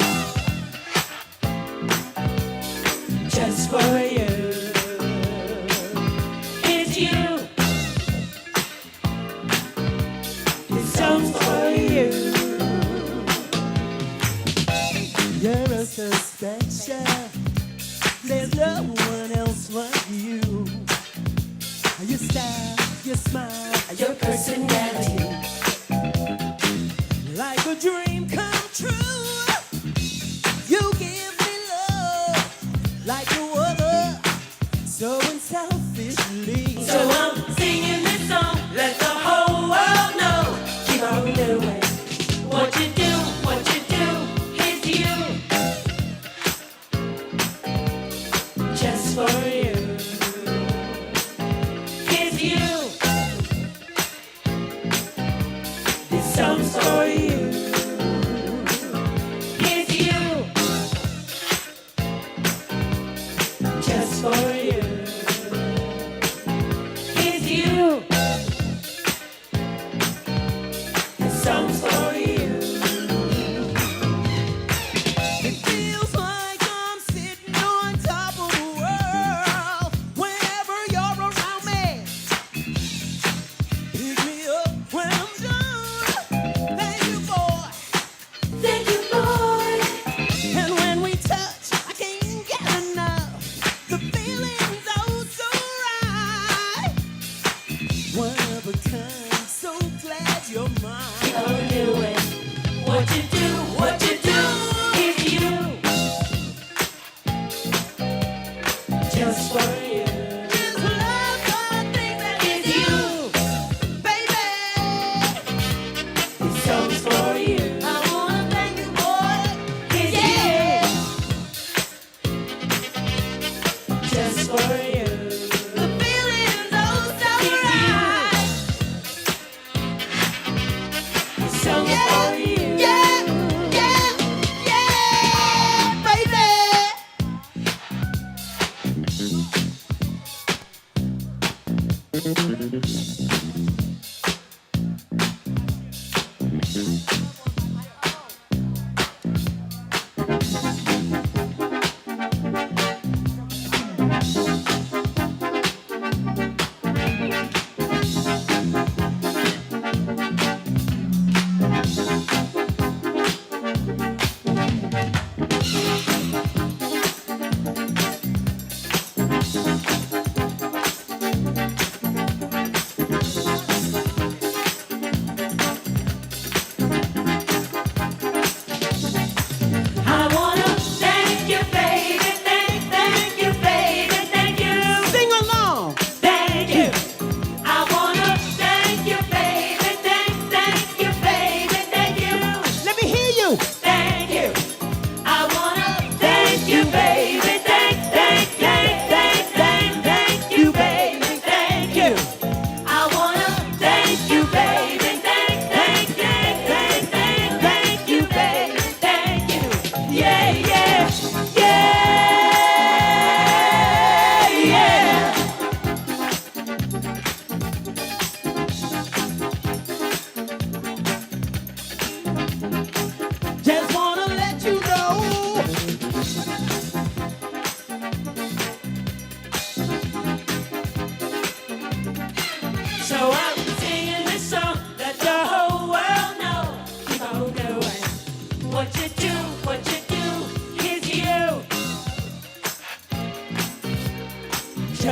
just for you. Here's to you, this song's for you. You're so special, there's no one else like you. Your style, your smile, your personality, like a dream come true. You give me love like no other, so unselfishly. So I'm singing this song, let the whole world know. Keep on doing what you do, here's to you, just for you. Here's to you, this song's for you. Here's to you, just for you. Here's to you, this song's for you. It feels like I'm sitting on top of the world whenever you're around me. Pick me up when I'm done. Thank you for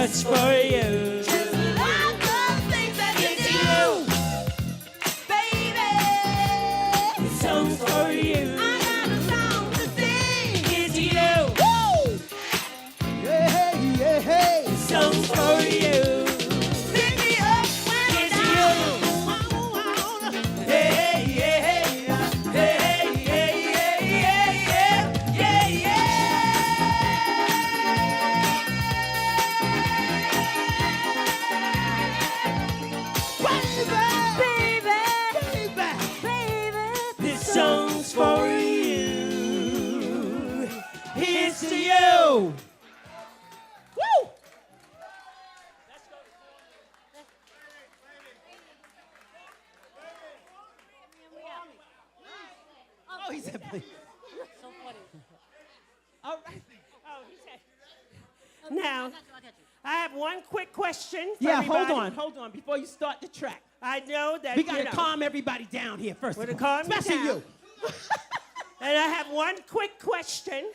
much for you. Just love the things that you do, baby. This song's for you. I got a song to sing. It's you. Woo! Yeah, hey, yeah, hey. This song's for you. Pick me up when I'm It's down. Hey, yeah, hey, hey, yeah, yeah, yeah, yeah, yeah. This song's for you. Here's to you. Woo! Oh, he said, please. So funny. All right. Oh, he said. Now, I have one quick question for Yeah, everybody. hold on, before you start the track. I know that We gotta you know, calm everybody down here first. We're of to all. calm you Especially down. you. And I have one quick question.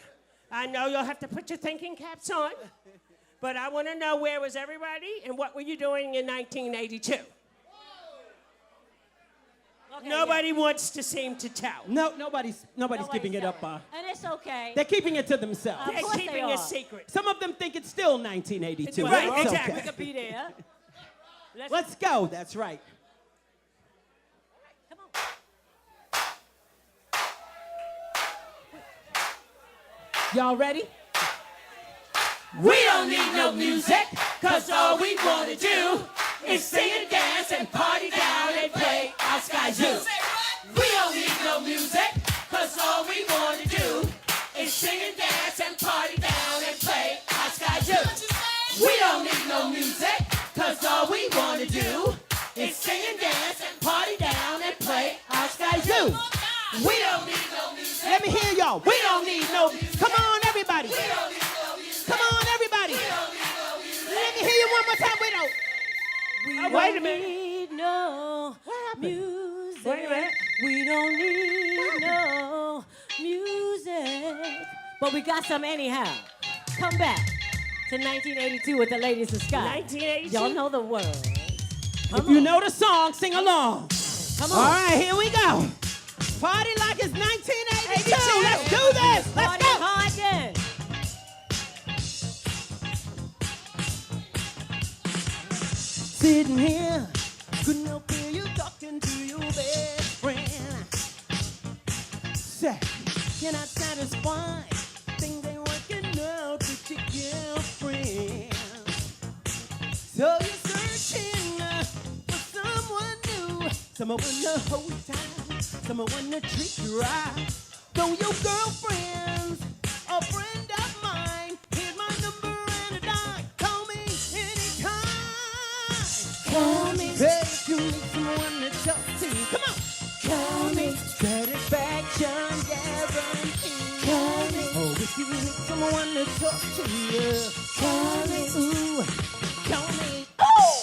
I know you'll have to put your thinking caps on, but I want to know where was everybody and what were you doing in 1982? Nobody wants to seem to tell. No, nobody's giving it up. And it's okay. They're keeping it to themselves. Of They're course keeping they a are. secret. Some of them think it's still 1982. Right, It's exactly. okay. Wikipedia. Let's go. That's right. Y'all ready? We don't need no music, cause all we wanna do is sing and dance and party down and play our Sky Zoo. We don't need no music, cause all we wanna do is sing and dance and party down and play our Sky Zoo. We don't need no music, cause all we wanna do is sing and dance and party down and play our Sky Zoo. We don't need no music. Let me hear y'all. We don't need no Come on, everybody. Come on, everybody. Let me hear you one more time. Wait a minute. Need no music. Wait a minute. We don't need no music. But we got some anyhow. Come back to 1982 with the Ladies of Sky. 1982? Y'all know the words. If you know the song, sing along. Come on. All right, here we go. Party like it's 1982. Let's do this. Let's Party go. hard then. Sitting here, couldn't help hear you talking to your best friend. Say, you're not satisfied. Things ain't working out with your girlfriend. So you're searching for someone new, someone to hold tight, someone to treat you right. Though your girlfriend's a friend of mine, here's my number and a dime. Call me anytime. Call me. Hey, if you need someone to talk to, come on. Call me. Satisfaction guarantee. Call me. Oh, if you need someone to talk to, call me. Ooh, call me. Oh!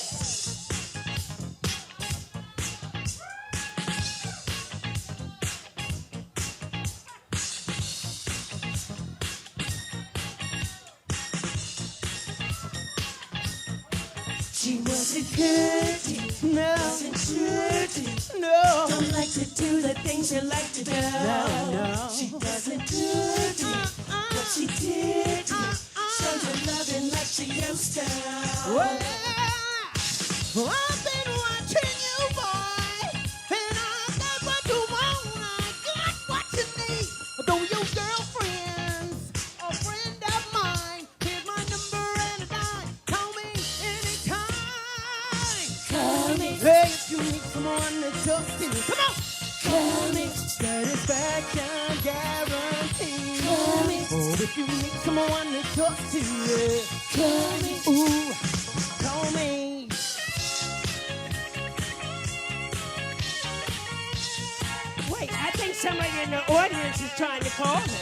She wasn't good, No. wasn't sure No. don't like to do the things you like to do. No. She doesn't do what she did. Shows her loving like she used to. Well, I've been watching you, boy, and I got what you want, I got what you need. Though your girlfriend's a friend of mine, here's my number and a dime. Call me anytime. Call me. Hey, if you need someone to talk to, come on. Call me. Satisfaction guarantee. Call me. Oh, if you need someone to talk to, Call me. ooh, call me. Wait, I think somebody in the audience is trying to call me.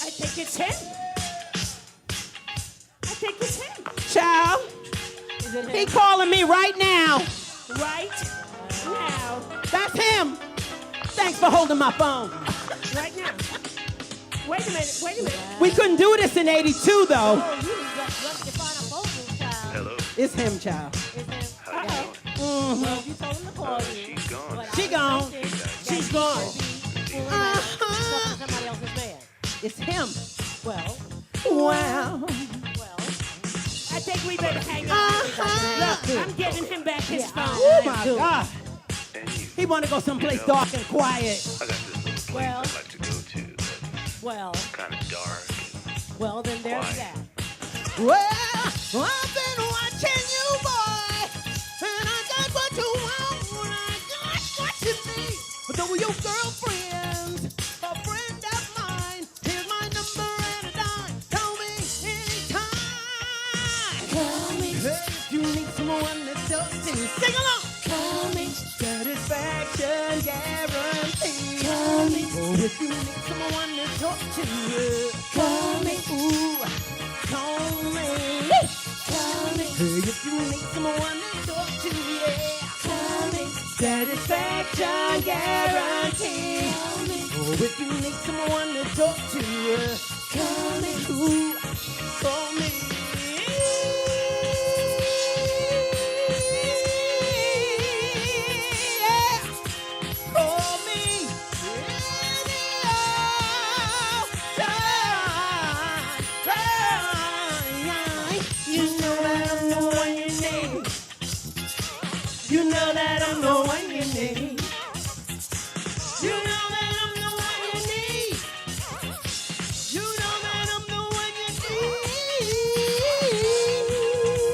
I think it's him. I think it's him. Child, Is it he him? calling me right now. Right now. That's him. Thanks for holding my phone. Right now. Wait a minute. Wait a minute. We couldn't do this in 82, though. Oh, you left your final vocals, child. Hello. It's him, child. How you doing? Well, you told him to call you. She's gone. but She I gone. was She's gone. somebody else's band. It's him. Well, Wow. I think we better hang on. Look, I'm giving him back his phone. Oh, my God. He want to go someplace dark and quiet. I got this little place Well. I like to go to that's well, kind of dark. well, then there's Quiet. that. Well, I've been watching you, boy, and I got what you want, I got what you need. But though your girlfriend, a friend of mine, here's my number and a dime. Call me anytime. Call me. Hey, if you need someone to talk to, sing along. Call me. Satisfaction guarantee. Call me. Oh, if you need someone to talk to, Call me. ooh, call me. Call me. Hey, if you need someone to talk to, yeah. Call me. Satisfaction guarantee. Call me. Oh, if you need someone to talk to, Call me. ooh, call me. Yeah. Call me. You know that I'm the one you need. You know that I'm the one you need. You know that I'm the one you need. You know that I'm the one you need.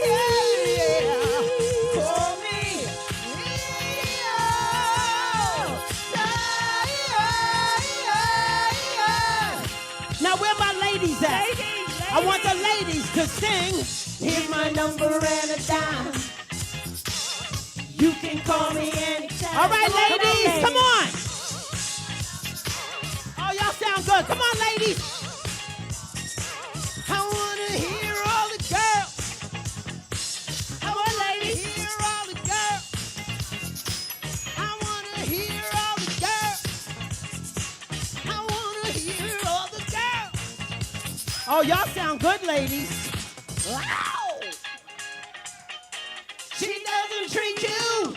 Yeah, yeah. Call me. Now where my ladies at? I want the ladies to sing. Here's my number and a dime. You can call me anytime. All right, ladies, come on. Oh, y'all sound good. Come on, ladies. I want to hear all the girls. I want to hear all the girls. I want to hear all the girls. I want to hear all the girls. Oh, y'all sound good, ladies. Wow. She doesn't treat you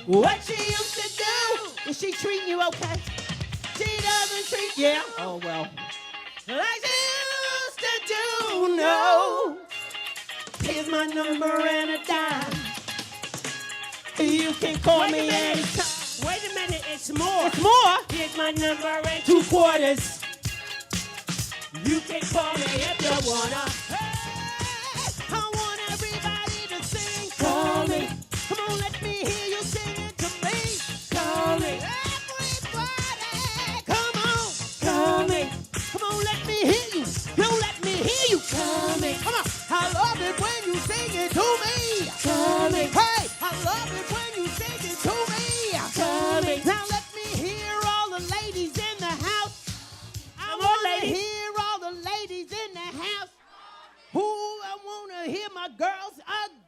what she used to do. Is she treating you okay? She doesn't treat you. Oh, well. Like she used to do. No. Here's my number and a dime. You can call me anytime. Wait a minute, it's more. It's more. Here's my number and 2 quarters. you can call me if you wanna. I want everybody to sing. Call me. Come on, let me hear you sing it to me. Call me. Everybody, come on. Call me. Come on, let me hear you. Don't let me hear you. Call me. Come on. I love it when you sing it to me. Call me. Hey, I love it when you sing it to me. Call me. Now let me hear all the ladies in the house. I Come on, want to ladies. hear all the ladies in the house. Who I want to hear my girls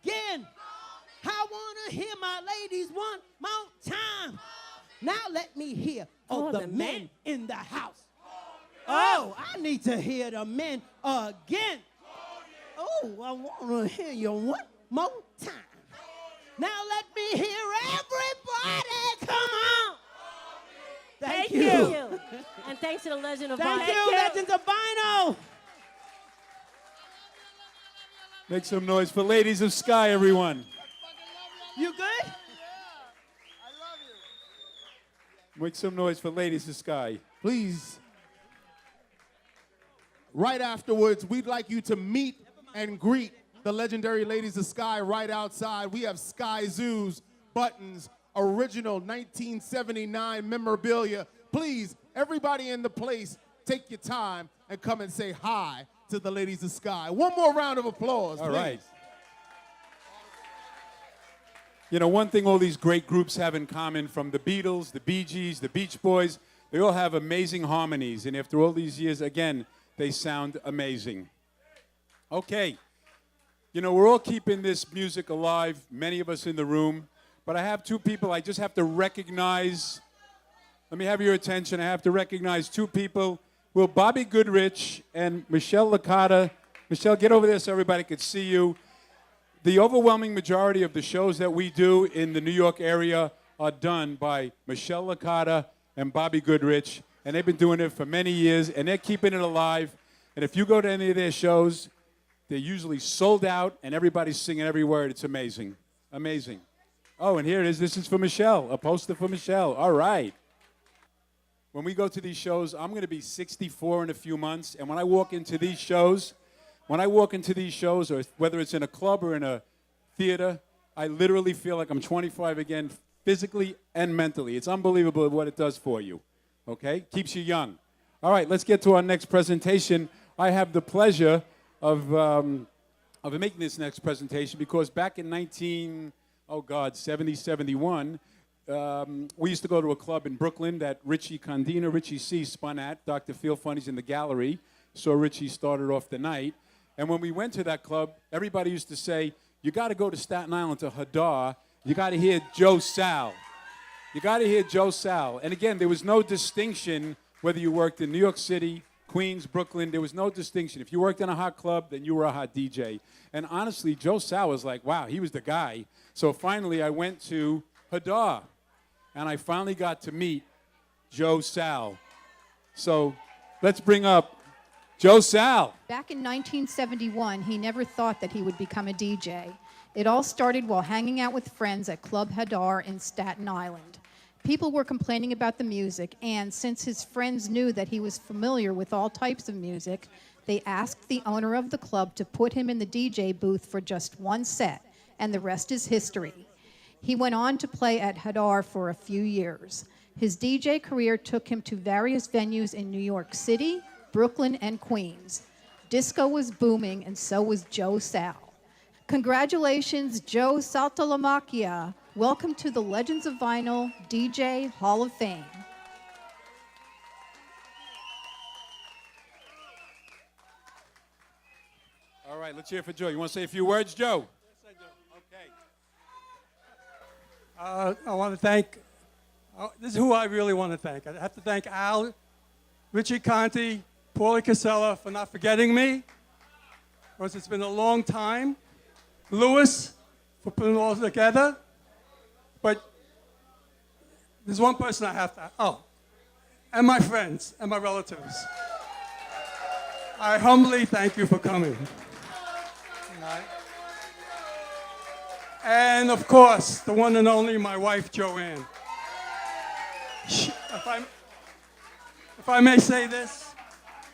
again. I want to hear my ladies one more time. Now let me hear all the men in the house. Oh, I need to hear the men again. Oh, I want to hear you one more time. Now let me hear everybody. Come on. Thank you. And thanks to the legend of Thank vinyl. you, Legends of Vinyl. Make some noise for Ladies of Sky, everyone. You good? Make some noise for Ladies of Sky. Please. Right afterwards, we'd like you to meet and greet the legendary Ladies of Sky right outside. We have Sky Zoos, buttons, original 1979 memorabilia. Please, everybody in the place, take your time and come and say hi to the Ladies of Sky. One more round of applause, All please. right. You know, one thing all these great groups have in common, from the Beatles, the Bee Gees, the Beach Boys, they all have amazing harmonies. And after all these years, again, they sound amazing. Okay. You know, we're all keeping this music alive, many of us in the room. But I have two people I just have to recognize Let me have your attention. I have to recognize two people. Will Bobby Goodrich and Michelle Licata. Michelle, get over there so everybody could see you. The overwhelming majority of the shows that we do in the New York area are done by Michelle Licata and Bobby Goodrich, and they've been doing it for many years, and they're keeping it alive. And if you go to any of their shows, they're usually sold out, and everybody's singing every word. It's amazing. Amazing. Oh, and here it is. This is for Michelle, a poster for Michelle. All right. When we go to these shows, I'm going to be 64 in a few months, and when I walk into these shows, or whether it's in a club or in a theater, I literally feel like I'm 25 again, physically and mentally. It's unbelievable what it does for you, okay? Keeps you young. All right, let's get to our next presentation. I have the pleasure of making this next presentation because back in 70, 71, we used to go to a club in Brooklyn that Richie C. spun at. Dr. Feel Funny's in the gallery. So Richie started off the night. And when we went to that club, everybody used to say, you got to go to Staten Island to Hadar. You got to hear Joe Sal. You got to hear Joe Sal. And again, there was no distinction whether you worked in New York City, Queens, Brooklyn. There was no distinction. If you worked in a hot club, then you were a hot DJ. And honestly, Joe Sal was like, wow, he was the guy. So finally, I went to Hadar. And I finally got to meet Joe Sal. So let's bring up Joe Sal. Back in 1971, he never thought that he would become a DJ. It all started while hanging out with friends at Club Hadar in Staten Island. People were complaining about the music, and since his friends knew that he was familiar with all types of music, they asked the owner of the club to put him in the DJ booth for just one set, and the rest is history. He went on to play at Hadar for a few years. His DJ career took him to various venues in New York City, Brooklyn, and Queens. Disco was booming, and so was Joe Sal. Congratulations, Joe Saltalamacchia. Welcome to the Legends of Vinyl DJ Hall of Fame. All right, let's hear it for Joe. You want to say a few words, Joe? Yes, I do. Okay. I want to thank, this is who I really want to thank. I have to thank Al, Richie Conti, Paulie Casella for not forgetting me, because it's been a long time. Louis for putting it all together. But there's one person I have to, and my friends and my relatives. I humbly thank you for coming. All right. And of course, the one and only my wife, Joanne. If I may say this,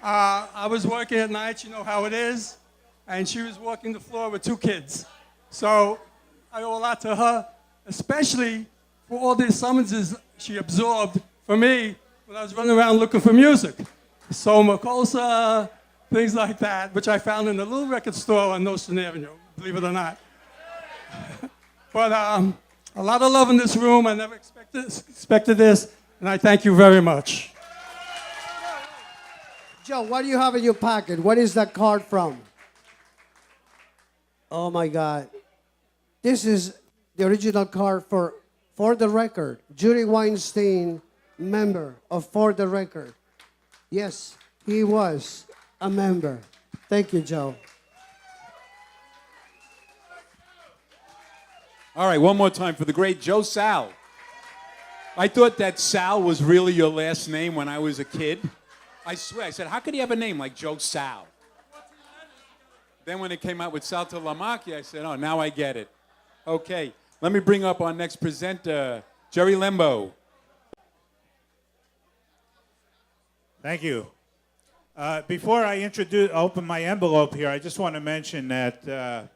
I was working at night, you know how it is, and she was walking the floor with 2 kids. So I owe a lot to her, especially for all the summonses she absorbed for me when I was running around looking for music. So Makosa, things like that, which I found in a little record store on Nostrand Avenue, believe it or not. But a lot of love in this room. I never expected this, and I thank you very much. Joe, what do you have in your pocket? What is that card from? Oh my God. This is the original card for the Record. Judy Weinstein, member of For the Record. Yes, he was a member. Thank you, Joe. All right, one more time for the great Joe Sal. I thought that Sal was really your last name when I was a kid. I swear, I said, how could he have a name like Joe Sal? Then when it came out with Saltalamacchia, I said, oh, now I get it. Okay, let me bring up our next presenter, Jerry Lembo. Thank you. Before I open my envelope here, I just want to mention that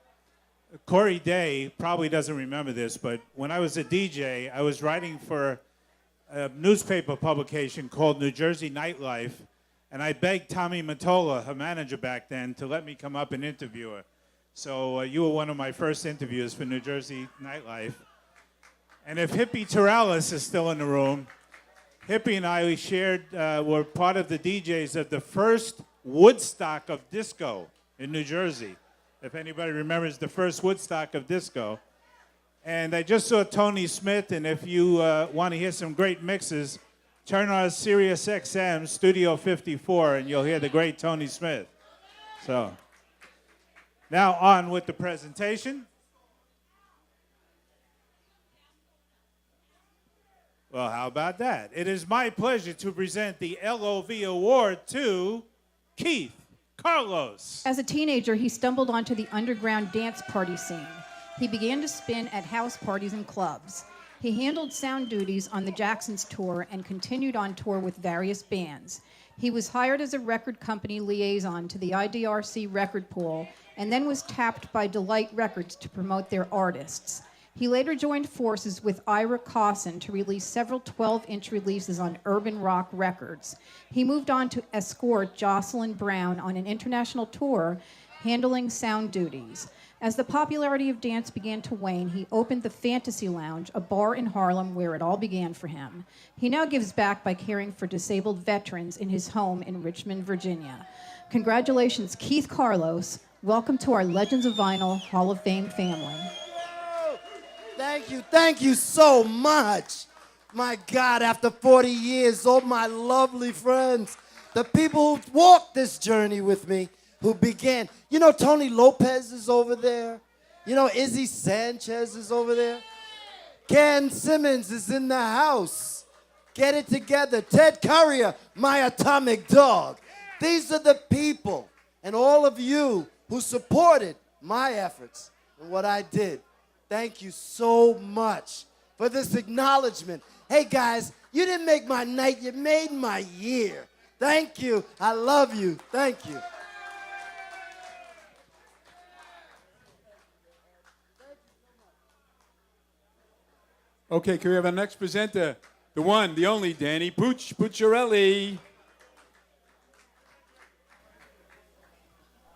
Cory Daye probably doesn't remember this, but when I was a DJ, I was writing for a newspaper publication called New Jersey Nightlife, and I begged Tommy Mottola, her manager back then, to let me come up and interview her. So you were one of my first interviews for New Jersey Nightlife. And if Hippie Terralis is still in the room, Hippie and I were part of the DJs of the first Woodstock of disco in New Jersey. If anybody remembers the first Woodstock of disco. And I just saw Tony Smith, and if you want to hear some great mixes, turn on Sirius XM Studio 54 and you'll hear the great Tony Smith. So, now on with the presentation. Well, how about that? It is my pleasure to present the L.O.V. Award to Keith Carlos. As a teenager, he stumbled onto the underground dance party scene. He began to spin at house parties and clubs. He handled sound duties on the Jacksons tour and continued on tour with various bands. He was hired as a record company liaison to the IDRC record pool and then was tapped by Delight Records to promote their artists. He later joined forces with Ira Cosson to release several 12-inch releases on Urban Rock Records. He moved on to escort Jocelyn Brown on an international tour, handling sound duties. As the popularity of dance began to wane, he opened the Fantasy Lounge, a bar in Harlem where it all began for him. He now gives back by caring for disabled veterans in his home in Richmond, Virginia. Congratulations, Keith Carlos. Welcome to our Legends of Vinyl Hall of Fame family. Thank you so much. My God, after 40 years, all my lovely friends, the people who walked this journey with me, who began. You know, Tony Lopez is over there. You know, Izzy Sanchez is over there. Ken Simmons is in the house. Get it together. Ted Currier, my atomic dog. These are the people and all of you who supported my efforts and what I did. Thank you so much for this acknowledgement. Hey, guys, you didn't make my night. You made my year. Thank you. I love you. Thank you. Okay, can we have our next presenter, the one, the only, Danny Pucciarelli.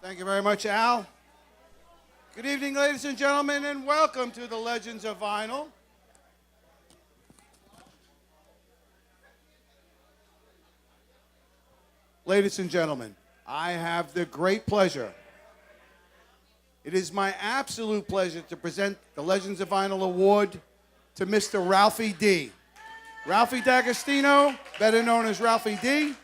Thank you very much, Al. Good evening, ladies and gentlemen, and welcome to the Legends of Vinyl. Ladies and gentlemen, I have the great pleasure. It is my absolute pleasure to present the Legends of Vinyl Award to Mr. Ralphie D. Ralphie D'Agostino, better known as Ralphie D.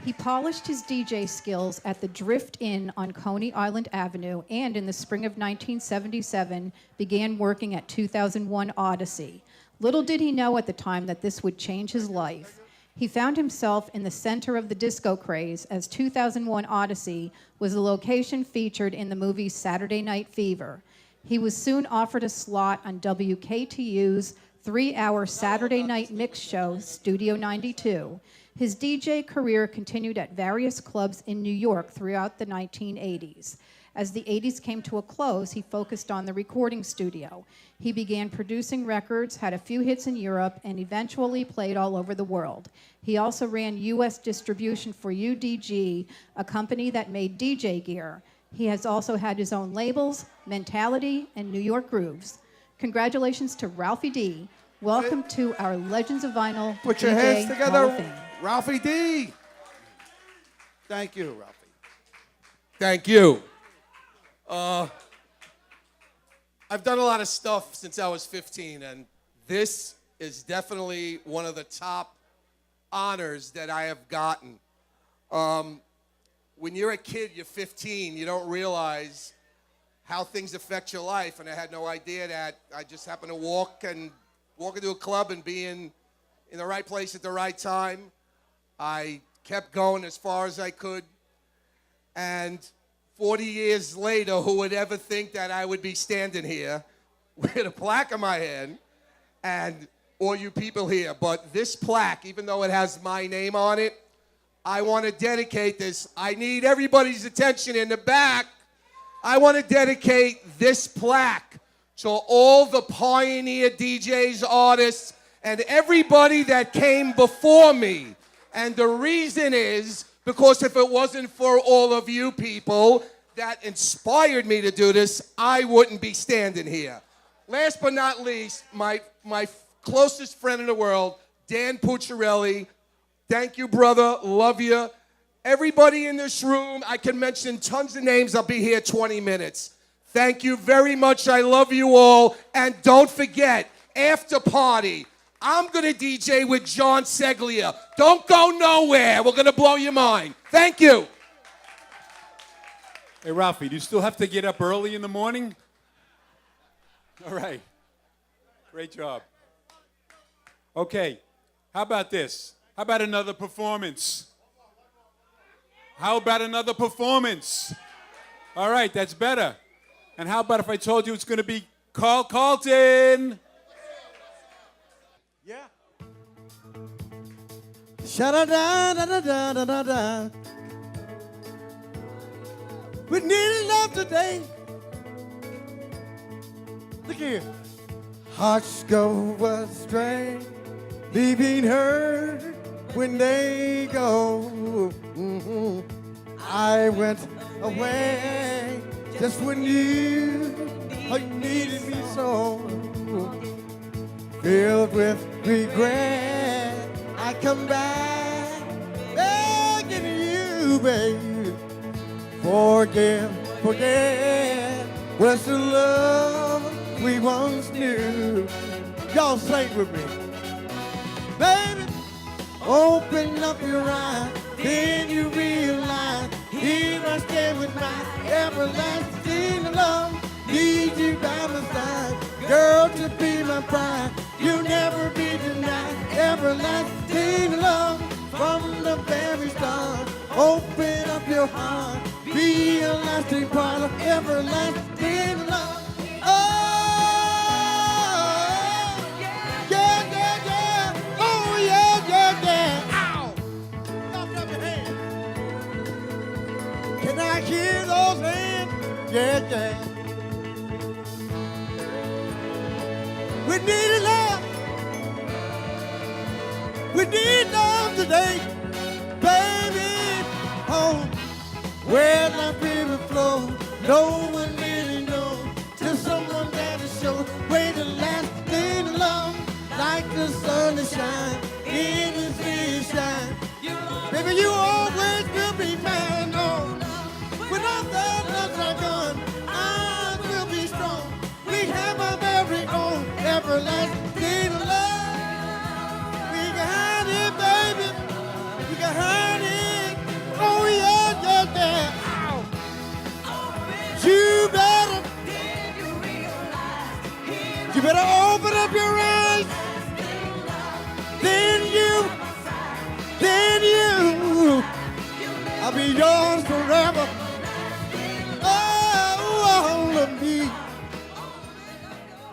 He polished his DJ skills at the Drift Inn on Coney Island Avenue and in the spring of 1977 began working at 2001 Odyssey. Little did he know at the time that this would change his life. He found himself in the center of the disco craze as 2001 Odyssey was the location featured in the movie Saturday Night Fever. He was soon offered a slot on WKTU's 3-hour Saturday night mix show, Studio 92. His DJ career continued at various clubs in New York throughout the 1980s. As the 80s came to a close, he focused on the recording studio. He began producing records, had a few hits in Europe, and eventually played all over the world. He also ran U.S. distribution for UDG, a company that made DJ gear. He has also had his own labels, Mentality and New York Grooves. Congratulations to Ralphie D. Welcome to our Legends of Vinyl Put your DJ hands Hall together, of Fame. Ralphie D. Thank you, Ralphie. Thank you. I've done a lot of stuff since I was 15, and this is definitely one of the top honors that I have gotten. When you're a kid, you're 15, you don't realize how things affect your life, and I had no idea that. I just happened to walk into a club and be in the right place at the right time. I kept going as far as I could, and 40 years later, who would ever think that I would be standing here with a plaque in my hand and all you people here. But this plaque, even though it has my name on it, I want to dedicate this. I need everybody's attention in the back. I want to dedicate this plaque to all the pioneer DJs, artists, and everybody that came before me. And the reason is because if it wasn't for all of you people that inspired me to do this, I wouldn't be standing here. Last but not least, my closest friend in the world, Dan Pucciarelli. Thank you, brother. Love you. Everybody in this room, I can mention tons of names. I'll be here 20 minutes. Thank you very much. I love you all. And don't forget, after party. I'm going to DJ with John Seglia. Don't go nowhere. We're going to blow your mind. Thank you. Hey, Ralphie, do you still have to get up early in the morning? All right. Great job. Okay. How about this? How about another performance? How about another performance? All right, that's better. And how about if I told you it's going to be Carl Carlton? Yeah. Sha-da-da-da-da-da-da-da. We need love today. Look here. Hearts go astray, leaving her when they go. Mhm. I went away just when you needed me so. Filled with regret, I come back begging you, baby. Forget was the love we once knew. Y'all sing with me. Baby, open up your eyes, then you realize here I stand with my everlasting love. Need you by my side, girl, to be my pride. You'll never be denied, everlasting love from the very start. Open up your heart, be a lasting part of everlasting love. Oh, yeah, yeah, yeah. Oh, yeah, yeah, yeah. Ow! Y'all clap your hands. Can I hear those hands? Yeah, yeah. We need love. We need love today, baby. Oh, where my river flows, no one really knows. Just someone that is show way to lasting love, like the sun that shines in the sunshine. Baby, you always will be mine. Oh, when all the loves are gone, I will be strong. We have our very own everlasting love. We got it, baby. We got it. Oh, yeah, yeah, yeah. Ow. You better open up your eyes. Then you, I'll be yours forever. Oh, all of me.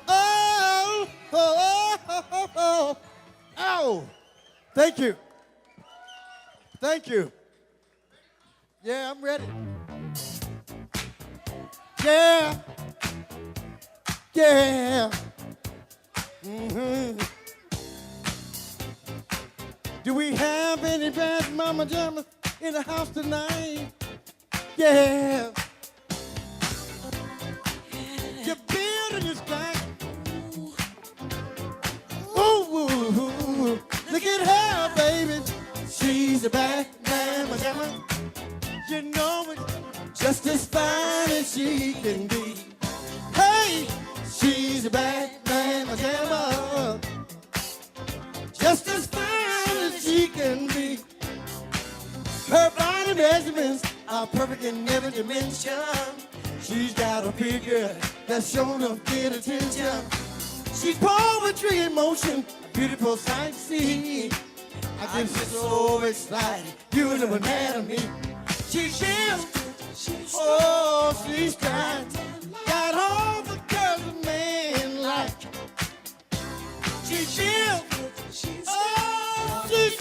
Oh, oh, oh, oh, oh. Oh, thank you. Thank you. Yeah, I'm ready. Yeah. Yeah. Mm-hmm. Do we have any bad mama jammers in the house tonight? Yeah. Your building is back. Ooh, look at her, baby. She's a bad mama jammer. You know it, just as fine as she can be. Hey, she's a bad mama jammer. Just as fine as she can be. Her body measurements are perfect in every dimension. She's got a figure that's shown to get attention. She's poetry in motion, a beautiful sight to see. I get so excited, you never mad at me. She's chill, oh, she's kind. Got all the girls a man like. She's chill, oh, she's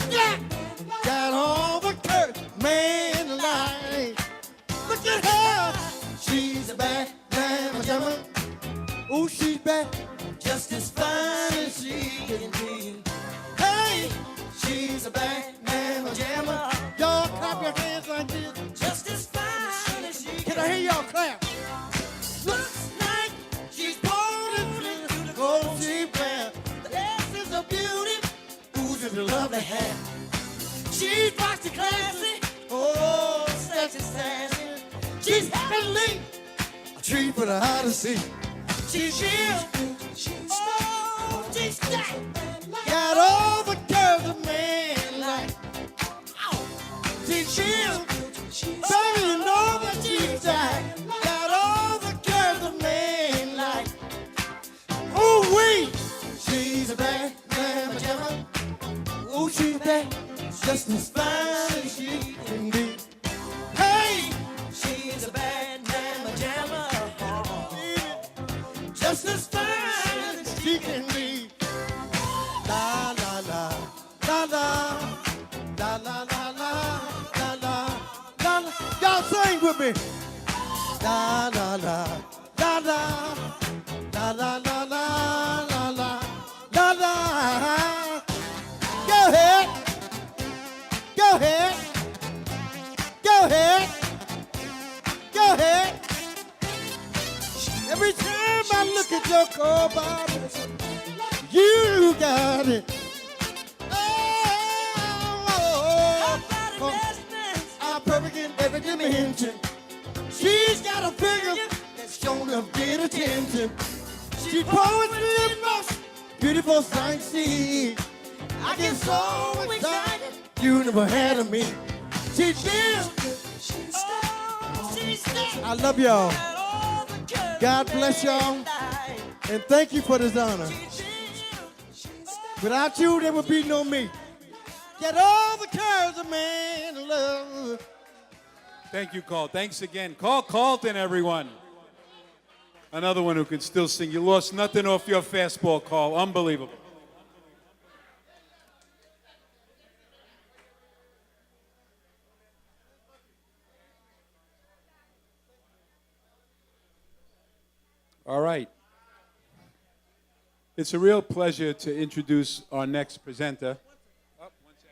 got all the girls a man like. Look at her, she's a bad mama jammer. Oh, she's bad, just as fine as she can be. Hey, she's a bad mama jammer. Y'all clap your hands like this. Just as fine as she can I hear y'all clap? Looks like she's born into the gold she wears. The ass is a beauty, oozes the love they have. She's boxy classy, oh, sexy sassy. She's heavenly, a treat for the heart to see. She's chill, oh, she's Got all the curves a man like. She's baby, you know that she's got all the curves a man like. Ooh wee, she's a bad pajama. Ooh, she's bad, just as fine as she can be. Hey, she's a bad pajama. Just as fine as she can be. La la la, la la, la la la la, la la, la la. Y'all sing with me. La la la, la la, la la la la, la la, la la. Go ahead, go ahead, go ahead, go ahead. Every time I look at your core body, you got it. I'm perfect in every dimension. She's got a figure that's shown to get attention. She's poetry and most beautiful sight to see. I get so excited, you never had of me. She's still. I love y'all. God bless y'all. And thank you for this honor. Without you, there would be no me. Get all the curves a man love. Thank you, Carl. Thanks again. Carl Carlton, everyone. Another one who can still sing. You lost nothing off your fastball, Carl. Unbelievable. All right. It's a real pleasure to introduce our next presenter. I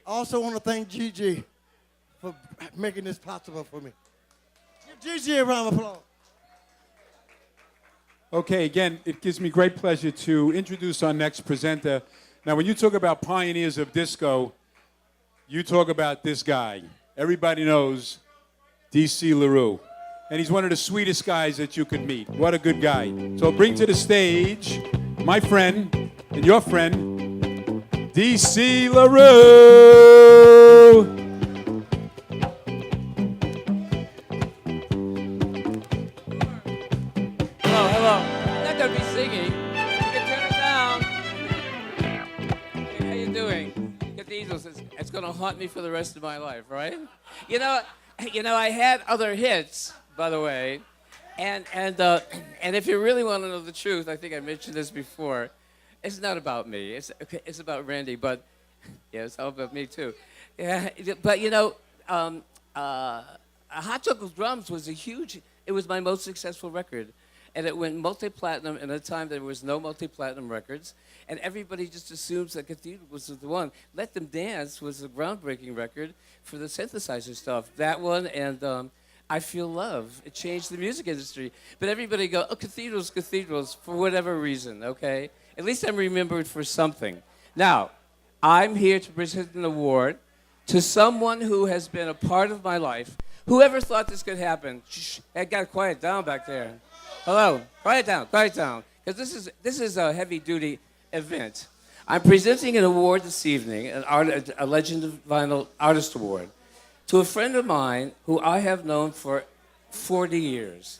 also want to thank Gigi for making this possible for me. Give Gigi a round of applause. Okay, again, it gives me great pleasure to introduce our next presenter. Now, when you talk about pioneers of disco, you talk about this guy. Everybody knows D.C. LaRue. And he's one of the sweetest guys that you could meet. What a good guy. So bring to the stage my friend and your friend, D.C. LaRue. Hello. I'm not gonna be singing. You can turn it down. Hey, how you doing? Cathedrals, it's gonna haunt me for the rest of my life, right? You know, I had other hits, by the way, and if you really want to know the truth, I think I mentioned this before. It's not about me. It's about Randy, but yeah, it's all about me too. Yeah, but Hot Chocolate Drums was it was my most successful record. And it went multi-platinum in a time there was no multi-platinum records. And everybody just assumes that Cathedral was the one. Let Them Dance was a groundbreaking record for the synthesizer stuff. That one and I Feel Love. It changed the music industry. But everybody go, oh, cathedrals, for whatever reason, okay? At least I'm remembered for something. Now, I'm here to present an award to someone who has been a part of my life. Whoever thought this could happen? Shh, I got to quiet down back there. Hello, quiet down, because this is a heavy-duty event. I'm presenting an award this evening, a Legend of Vinyl Artist Award, to a friend of mine who I have known for 40 years.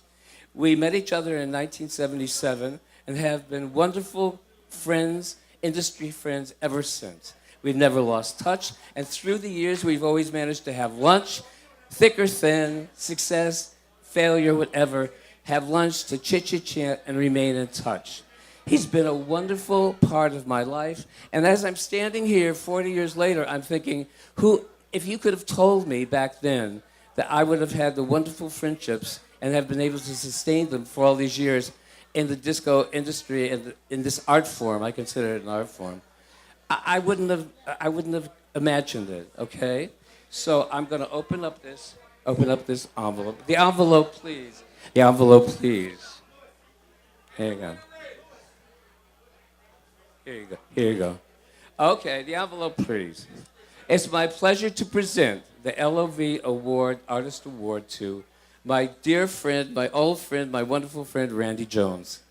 We met each other in 1977 and have been wonderful friends, industry friends ever since. We've never lost touch, and through the years, we've always managed to have lunch, thick or thin, success, failure, whatever, have lunch to chit-chit-chat and remain in touch. He's been a wonderful part of my life, and as I'm standing here 40 years later, I'm thinking, if you could have told me back then that I would have had the wonderful friendships and have been able to sustain them for all these years in the disco industry and in this art form, I consider it an art form, I wouldn't have imagined it, okay? So I'm gonna open up this envelope. The envelope, please. The envelope, please. Here you go. Here you go. Okay, the envelope, please. It's my pleasure to present the L.O.V. Award, Artist Award to my dear friend, my old friend, my wonderful friend, Randy Jones.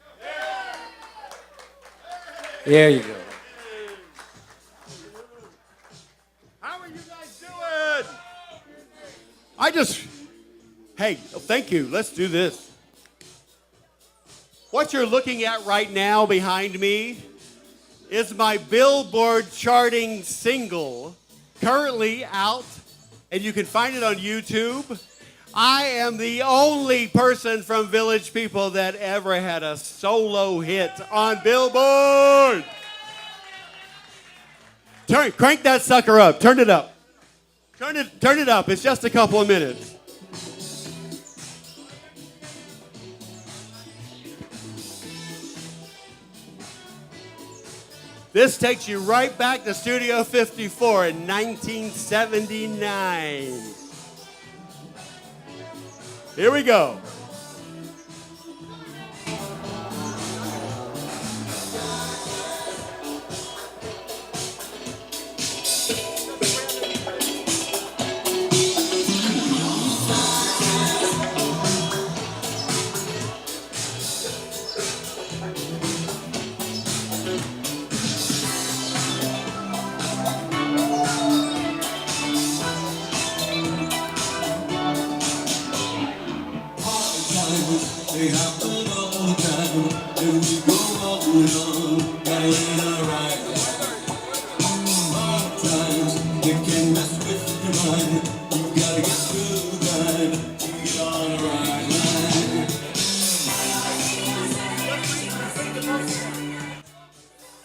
There you go. Hey, thank you. Let's do this. What you're looking at right now behind me is my Billboard charting single, currently out, and you can find it on YouTube. I am the only person from Village People that ever had a solo hit on Billboard. Crank that sucker up. Turn it up. Turn it up. It's just a couple of minutes. This takes you right back to Studio 54 in 1979. Here we go. They happen all the time, and we go all along, gotta let it right. Hard times, they can mess with your mind, you gotta get through the grind, to get on the right line.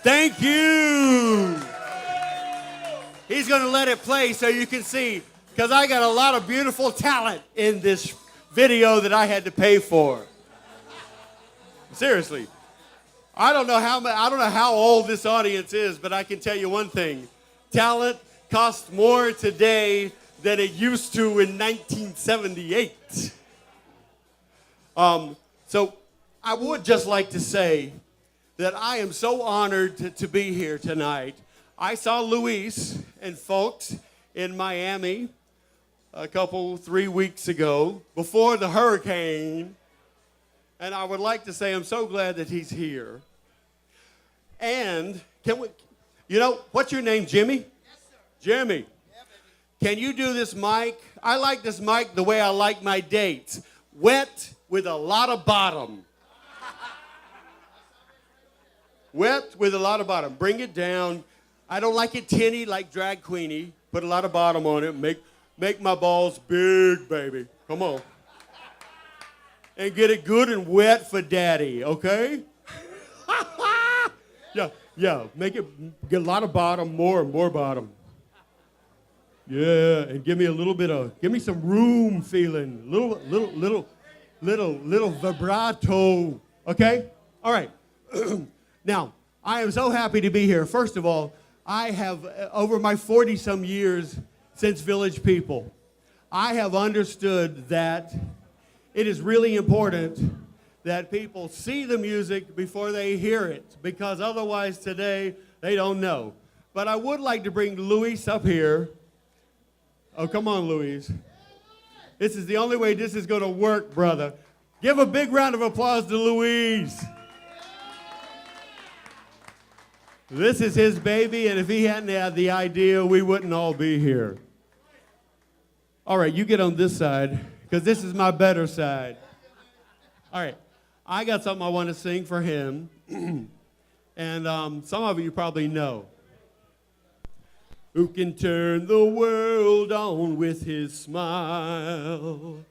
Thank you. He's gonna let it play so you can see, because I got a lot of beautiful talent in this video that I had to pay for. Seriously, I don't know how old this audience is, but I can tell you one thing: talent costs more today than it used to in 1978. So I would just like to say that I am so honored to be here tonight. I saw Luis and folks in Miami a 3 weeks ago before the hurricane. And I would like to say I'm so glad that he's here. And what's your name, Jimmy? Yes, sir. Jimmy. Yeah, can you do this mic? I like this mic the way I like my dates. Wet with a lot of bottom. Wet with a lot of bottom. Bring it down. I don't like it tinny like Drag Queenie. Put a lot of bottom on it. Make my balls big, baby. Come on. And get it good and wet for daddy, okay? Yeah. Make it get a lot of bottom, more bottom. Yeah, and give me some room feeling, little vibrato, okay? All right. Now, I am so happy to be here. First of all, I have over my 40-some years since Village People, I have understood that it is really important that people see the music before they hear it, because otherwise today they don't know. But I would like to bring Luis up here. Oh, come on, Luis. This is the only way this is going to work, brother. Give a big round of applause to Luis. This is his baby, and if he hadn't had the idea, we wouldn't all be here. All right, you get on this side, because this is my better side. All right, I got something I want to sing for him, and some of you probably know. Who can turn the world on with his smile?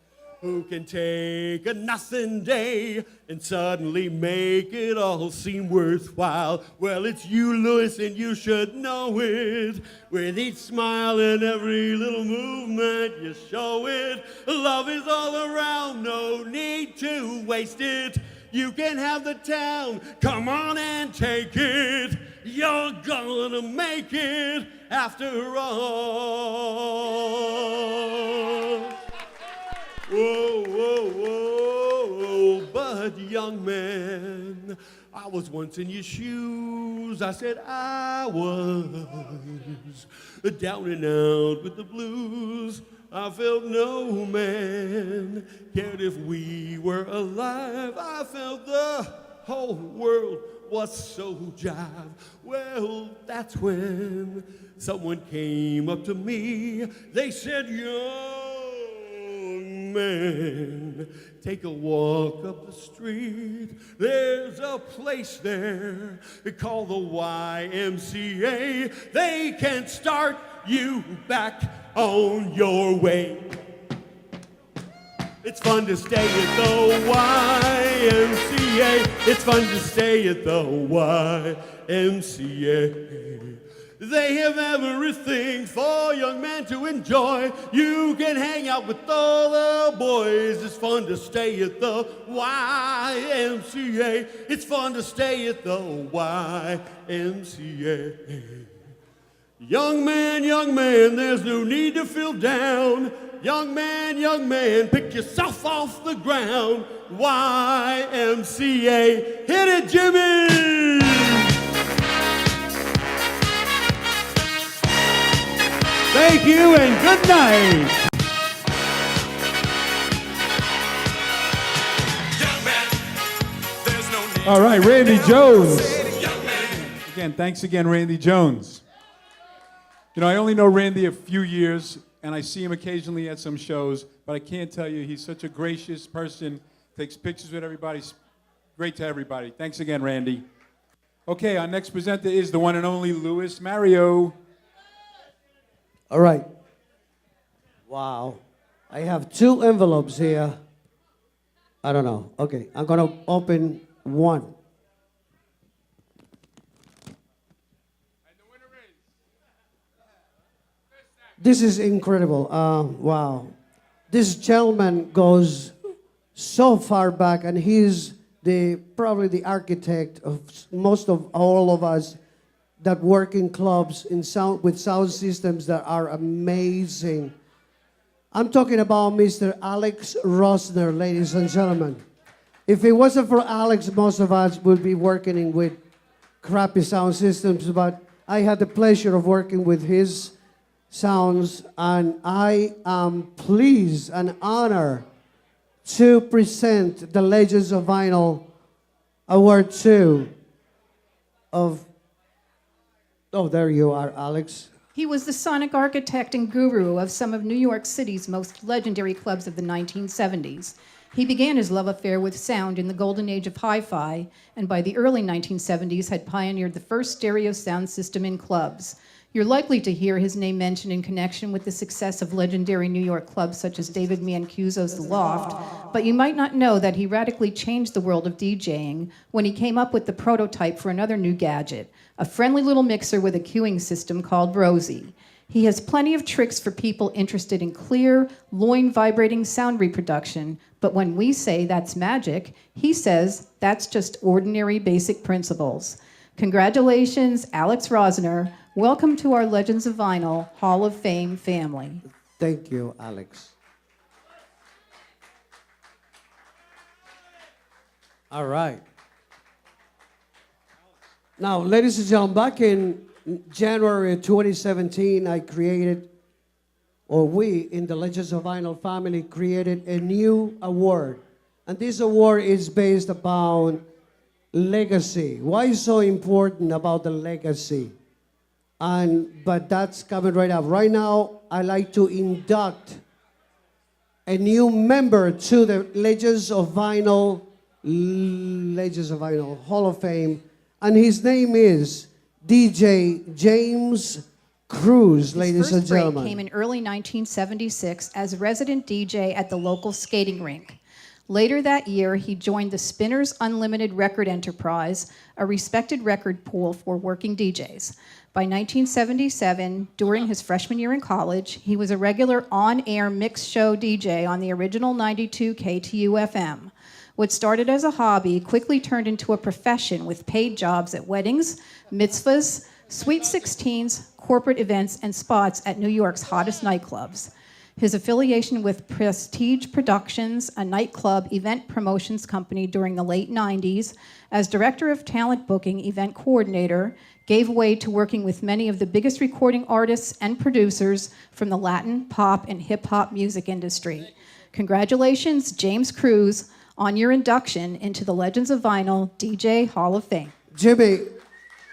Who can take a nothing day and suddenly make it all seem worthwhile? Well, it's you, Louis, and you should know it. With each smile and every little movement, you show it. Love is all around, no need to waste it. You can have the town, come on and take it. You're gonna make it after all. Whoa, whoa, whoa, but young man, I was once in your shoes. I said I was down and out with the blues. I felt no man cared if we were alive. I felt the whole world was so jive. Well, that's when someone came up to me. They said, yo, man, take a walk up the street. There's a place there called the YMCA. They can start you back on your way. It's fun to stay at the YMCA. It's fun to stay at the YMCA. They have everything for a young man to enjoy. You can hang out with all the boys. It's fun to stay at the YMCA. It's fun to stay at the YMCA. Young man, there's no need to feel down. Young man, pick yourself off the ground. YMCA, hit it, Jimmy! Thank you and good night. All right, Randy Jones. Again, thanks again, Randy Jones. You know, I only know Randy a few years, and I see him occasionally at some shows, but I can't tell you, he's such a gracious person, takes pictures with everybody, great to everybody. Thanks again, Randy. Okay, our next presenter is the one and only Louis Mario. All right. Wow. I have 2 envelopes here. I don't know. Okay, I'm going to open one. This is incredible. Wow. This gentleman goes so far back, and he's probably the architect of most of all of us that work in clubs with sound systems that are amazing. I'm talking about Mr. Alex Rosner, ladies and gentlemen. If it wasn't for Alex, most of us would be working with crappy sound systems, but I had the pleasure of working with his sounds, and I am pleased and honored to present the Legends of Vinyl Award 2 of... Oh, there you are, Alex. He was the sonic architect and guru of some of New York City's most legendary clubs of the 1970s. He began his love affair with sound in the golden age of hi-fi, and by the early 1970s had pioneered the first stereo sound system in clubs. You're likely to hear his name mentioned in connection with the success of legendary New York clubs such as David Mancuso's The Loft, but you might not know that he radically changed the world of DJing when he came up with the prototype for another new gadget, a friendly little mixer with a cueing system called Rosie. He has plenty of tricks for people interested in clear, loin-vibrating sound reproduction, but when we say that's magic, he says that's just ordinary basic principles. Congratulations, Alex Rosner. Welcome to our Legends of Vinyl Hall of Fame family. Thank you, Alex. All right. Now, ladies and gentlemen, back in January 2017, we in the Legends of Vinyl family created a new award. And this award is based upon legacy. Why is so important about the legacy? But that's coming right up. Right now, I'd like to induct a new member to the Legends of Vinyl Hall of Fame, and his name is DJ James Cruz, ladies and gentlemen. His first break came in early 1976 as resident DJ at the local skating rink. Later that year, he joined the Spinners Unlimited Record Enterprise, a respected record pool for working DJs. By 1977, during his freshman year in college, he was a regular on-air mix show DJ on the original 92 KTU-FM. What started as a hobby quickly turned into a profession with paid jobs at weddings, mitzvahs, sweet 16s, corporate events, and spots at New York's hottest nightclubs. His affiliation with Prestige Productions, a nightclub event promotions company during the late 90s, as Director of Talent Booking Event Coordinator, gave way to working with many of the biggest recording artists and producers from the Latin, pop, and hip-hop music industry. Congratulations, James Cruz, on your induction into the Legends of Vinyl DJ Hall of Fame. Jimmy,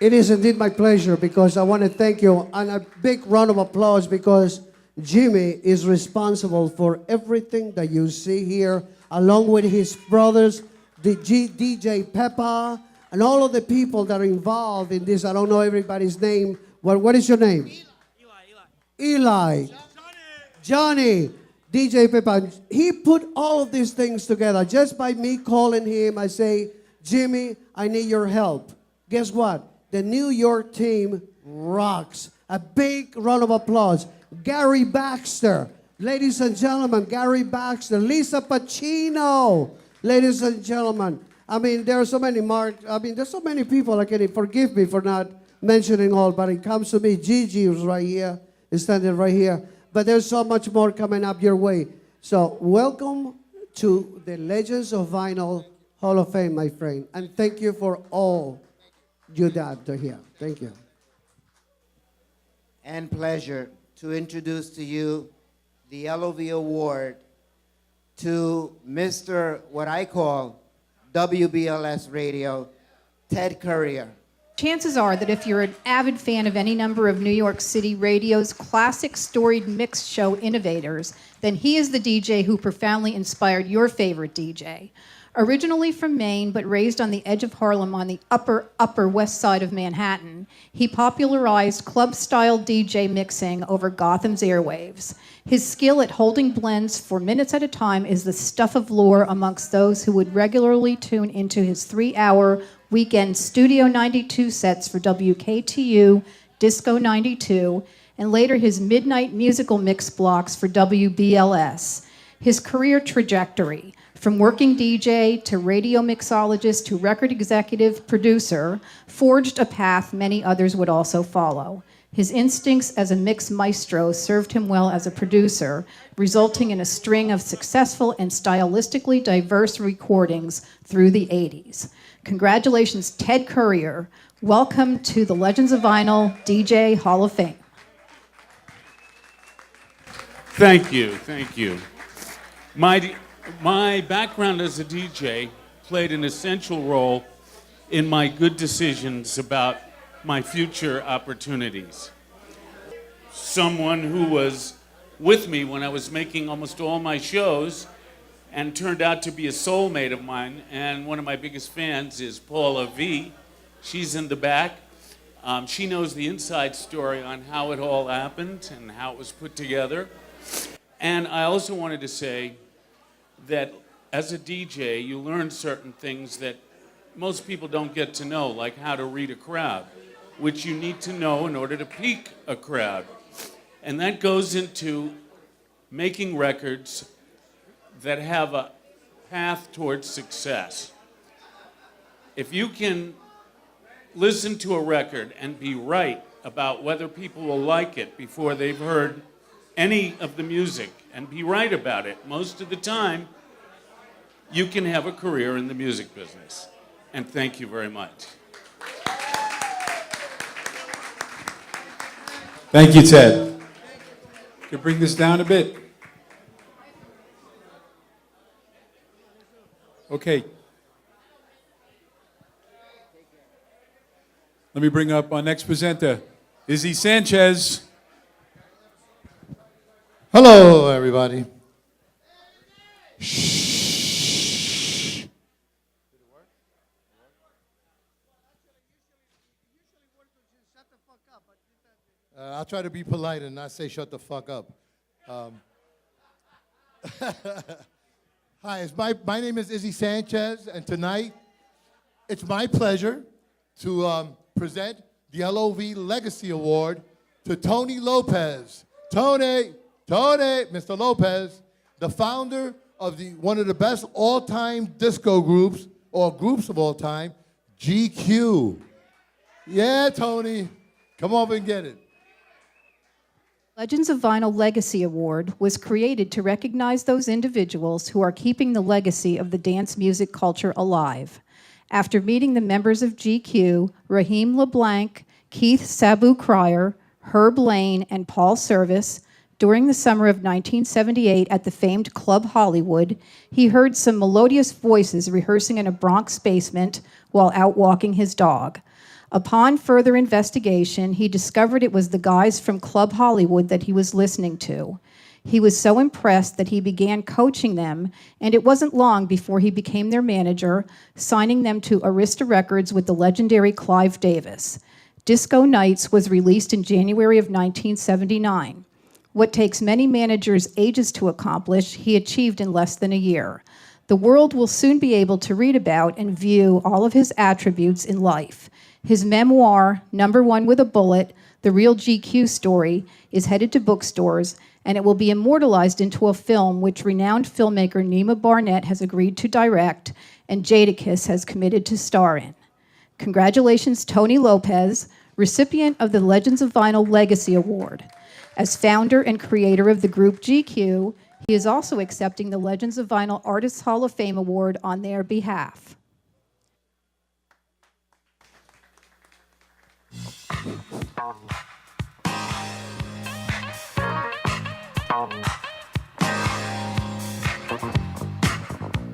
it is indeed my pleasure because I want to thank you, and a big round of applause because Jimmy is responsible for everything that you see here, along with his brothers, DJ Peppa, and all of the people that are involved in this. I don't know everybody's name. What is your name? Eli. Johnny. DJ Peppa. He put all of these things together. Just by me calling him, I say, Jimmy, I need your help. Guess what? The New York team rocks. A big round of applause. Gary Baxter. Ladies and gentlemen, Gary Baxter. Lisa Pacino. Ladies and gentlemen. I mean, there are so many there's so many people. I can forgive me for not mentioning all, but it comes to me. Gigi is right here, is standing right here. But there's so much more coming up your way. So welcome to the Legends of Vinyl Hall of Fame, my friend. And thank you for all you did to here. Thank you. And pleasure to introduce to you the L.O.V. Award to Mr. what I call WBLS Radio, Ted Courier. Chances are that if you're an avid fan of any number of New York City radio's classic storied mix show innovators, then he is the DJ who profoundly inspired your favorite DJ. Originally from Maine, but raised on the edge of Harlem on the upper west side of Manhattan, he popularized club-style DJ mixing over Gotham's airwaves. His skill at holding blends for minutes at a time is the stuff of lore amongst those who would regularly tune into his 3-hour weekend Studio 92 sets for WKTU, Disco 92, and later his midnight musical mix blocks for WBLS. His career trajectory, from working DJ to radio mixologist to record executive producer, forged a path many others would also follow. His instincts as a mix maestro served him well as a producer, resulting in a string of successful and stylistically diverse recordings through the 80s. Congratulations, Ted Courier. Welcome to the Legends of Vinyl DJ Hall of Fame. Thank you, thank you. My background as a DJ played an essential role in my good decisions about my future opportunities. Someone who was with me when I was making almost all my shows and turned out to be a soulmate of mine, and one of my biggest fans is L.O.V. She's in the back. She knows the inside story on how it all happened and how it was put together. And I also wanted to say that as a DJ, you learn certain things that most people don't get to know, like how to read a crowd, which you need to know in order to pique a crowd. And that goes into making records that have a path towards success. If you can listen to a record and be right about whether people will like it before they've heard any of the music, and be right about it, most of the time, you can have a career in the music business. And thank you very much. Thank you, Ted. Could bring this down a bit. Okay. Let me bring up our next presenter, Izzy Sanchez. Hello, everybody. I'll try to be polite and not say shut the fuck up. Hi, my name is Izzy Sanchez, and tonight it's my pleasure to present the L.O.V. Legacy Award to Tony Lopez. Tony, Mr. Lopez, the founder of one of the best all-time disco groups, or groups of all time, GQ. Yeah, Tony, come over and get it. Legends of Vinyl Legacy Award was created to recognize those individuals who are keeping the legacy of the dance music culture alive. After meeting the members of GQ, Raheem LeBlanc, Keith Sabu Cryer, Herb Lane, and Paul Service, during the summer of 1978 at the famed Club Hollywood, he heard some melodious voices rehearsing in a Bronx basement while out walking his dog. Upon further investigation, he discovered it was the guys from Club Hollywood that he was listening to. He was so impressed that he began coaching them, and it wasn't long before he became their manager, signing them to Arista Records with the legendary Clive Davis. Disco Nights was released in January of 1979. What takes many managers ages to accomplish, he achieved in less than a year. The world will soon be able to read about and view all of his attributes in life. His memoir, Number One with a Bullet, The Real GQ Story, is headed to bookstores, and it will be immortalized into a film which renowned filmmaker Nima Barnett has agreed to direct and Jadakiss has committed to star in. Congratulations, Tony Lopez, recipient of the Legends of Vinyl Legacy Award. As founder and creator of the group GQ, he is also accepting the Legends of Vinyl Artists Hall of Fame Award on their behalf.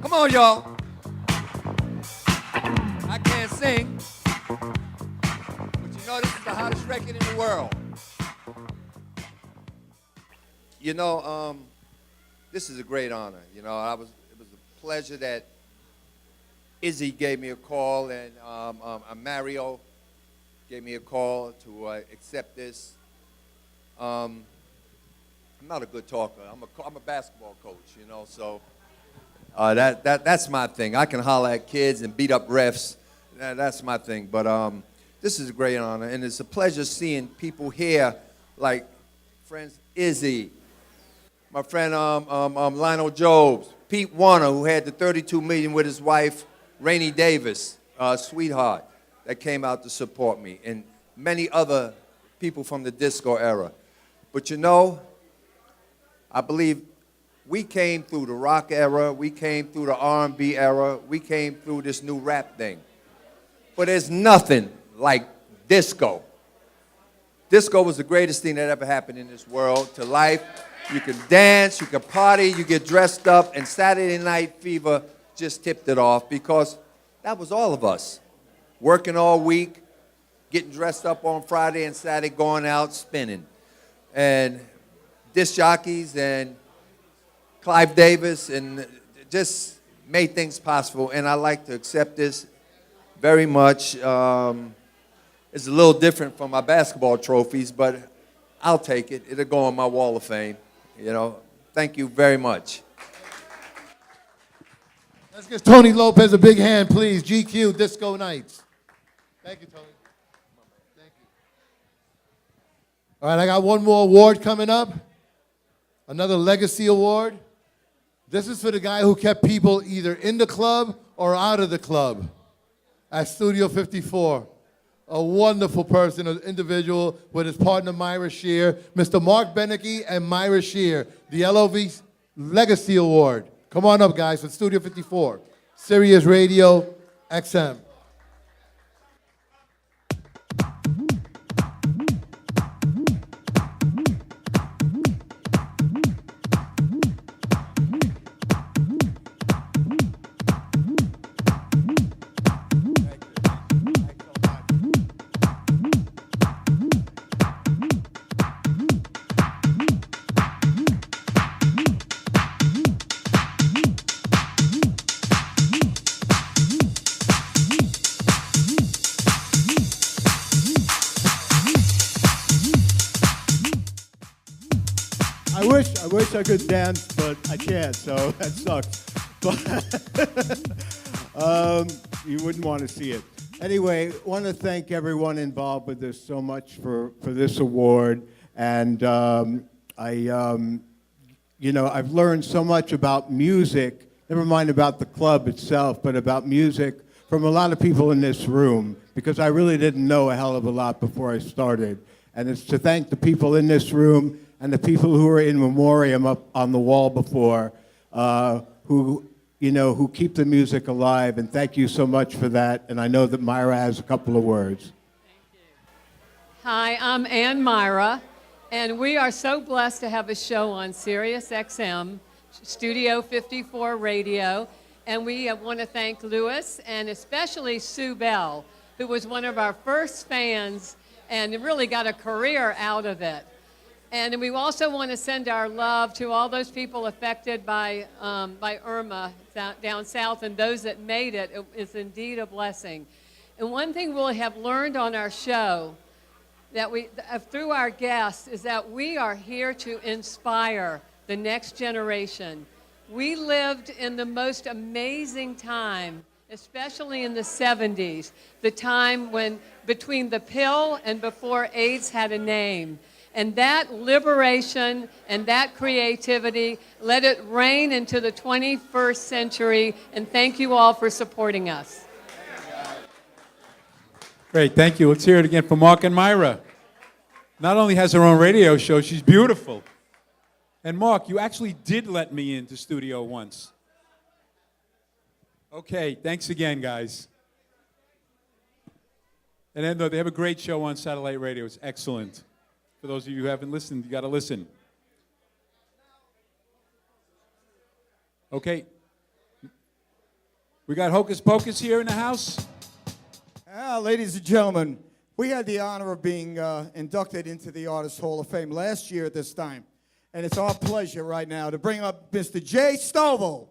Come on, y'all. I can't sing, but you know this is the hottest record in the world. You know, this is a great honor. You know, it was a pleasure that Izzy gave me a call and Mario gave me a call to accept this. I'm not a good talker. I'm a basketball coach, you know, so that's my thing. I can holler at kids and beat up refs. That's my thing. But this is a great honor, and it's a pleasure seeing people here like friends Izzy, my friend Lionel Jobs, Pete Warner, who had the 32 million with his wife, Rainey Davis, sweetheart, that came out to support me, and many other people from the disco era. But you know, I believe we came through the rock era, we came through the R&B era, we came through this new rap thing. But there's nothing like disco. Disco was the greatest thing that ever happened in this world to life. You can dance, you can party, you get dressed up, and Saturday Night Fever just tipped it off because that was all of us. Working all week, getting dressed up on Friday and Saturday, going out spinning. And disc jockeys and Clive Davis and just made things possible. And I like to accept this very much. It's a little different from my basketball trophies, but I'll take it. It'll go on my wall of fame. You know, thank you very much. Let's give Tony Lopez a big hand, please. GQ Disco Nights. Thank you, Tony. Thank you. All right, I got one more award coming up. Another Legacy Award. This is for the guy who kept people either in the club or out of the club at Studio 54. A wonderful person, an individual with his partner Myra Shear, Mr. Mark Beneke and Myra Shear, the L.O.V. Legacy Award. Come on up, guys, from Studio 54, Sirius Radio XM. I wish I could dance, but I can't, so that sucks. But you wouldn't want to see it. Anyway, want to thank everyone involved with this so much for this award. And you know, I've learned so much about music, never mind about the club itself, but about music from a lot of people in this room, because I really didn't know a hell of a lot before I started. And it's to thank the people in this room and the people who are in memoriam up on the wall before, who keep the music alive. And thank you so much for that. And I know that Myra has a couple of words. Hi, I'm Ann Myra, and we are so blessed to have a show on Sirius XM, Studio 54 Radio. And we want to thank Louis and especially Sue Bell who was one of our first fans and really got a career out of it. And we also want to send our love to all those people affected by Irma down south and those that made it. It is indeed a blessing. And one thing we'll have learned on our show that through our guests is that we are here to inspire the next generation. We lived in the most amazing time, especially in the 70s, the time when between the pill and before AIDS had a name. And that liberation and that creativity, let it reign into the 21st century. And thank you all for supporting us. Great, thank you. Let's hear it again for Mark and Myra. Not only has her own radio show, she's beautiful. And Mark, you actually did let me into studio once. Okay, thanks again, guys. And then they have a great show on satellite radio. It's excellent. For those of you who haven't listened, you got to listen. Okay. We got Hocus Pocus here in the house. Ladies and gentlemen, we had the honor of being inducted into the Artist Hall of Fame last year at this time. And it's our pleasure right now to bring up Mr. Jay Stovall.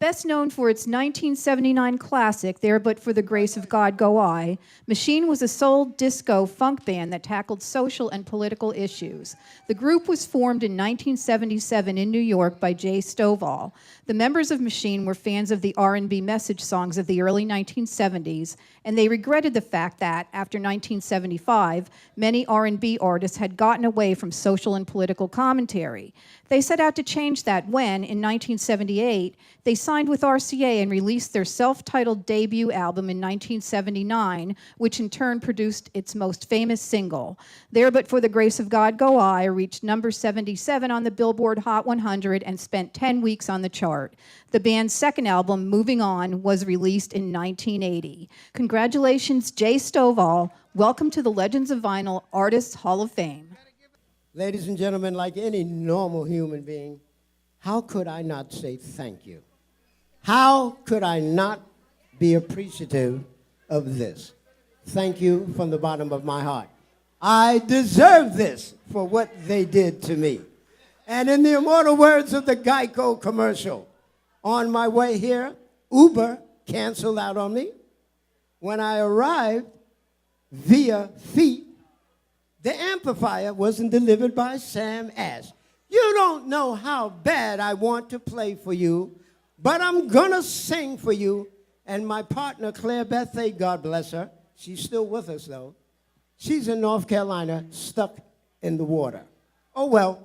Best known for its 1979 classic, There But For the Grace of God Go I, Machine was a soul disco funk band that tackled social and political issues. The group was formed in 1977 in New York by Jay Stovall. The members of Machine were fans of the R&B message songs of the early 1970s, and they regretted the fact that, after 1975, many R&B artists had gotten away from social and political commentary. They set out to change that when, in 1978, they signed with RCA and released their self-titled debut album in 1979, which in turn produced its most famous single. There But For the Grace of God Go I reached number 77 on the Billboard Hot 100 and spent 10 weeks on the chart. The band's second album, Moving On, was released in 1980. Congratulations, Jay Stovall. Welcome to the Legends of Vinyl Artists Hall of Fame. Ladies and gentlemen, like any normal human being, how could I not say thank you? How could I not be appreciative of this? Thank you from the bottom of my heart. I deserve this for what they did to me. And in the immortal words of the Geico commercial, on my way here, Uber canceled out on me. When I arrived via feet, the amplifier wasn't delivered by Sam Ash. You don't know how bad I want to play for you, but I'm gonna sing for you. And my partner, Claire Bethay, God bless her, she's still with us though. She's in North Carolina, stuck in the water. Oh well.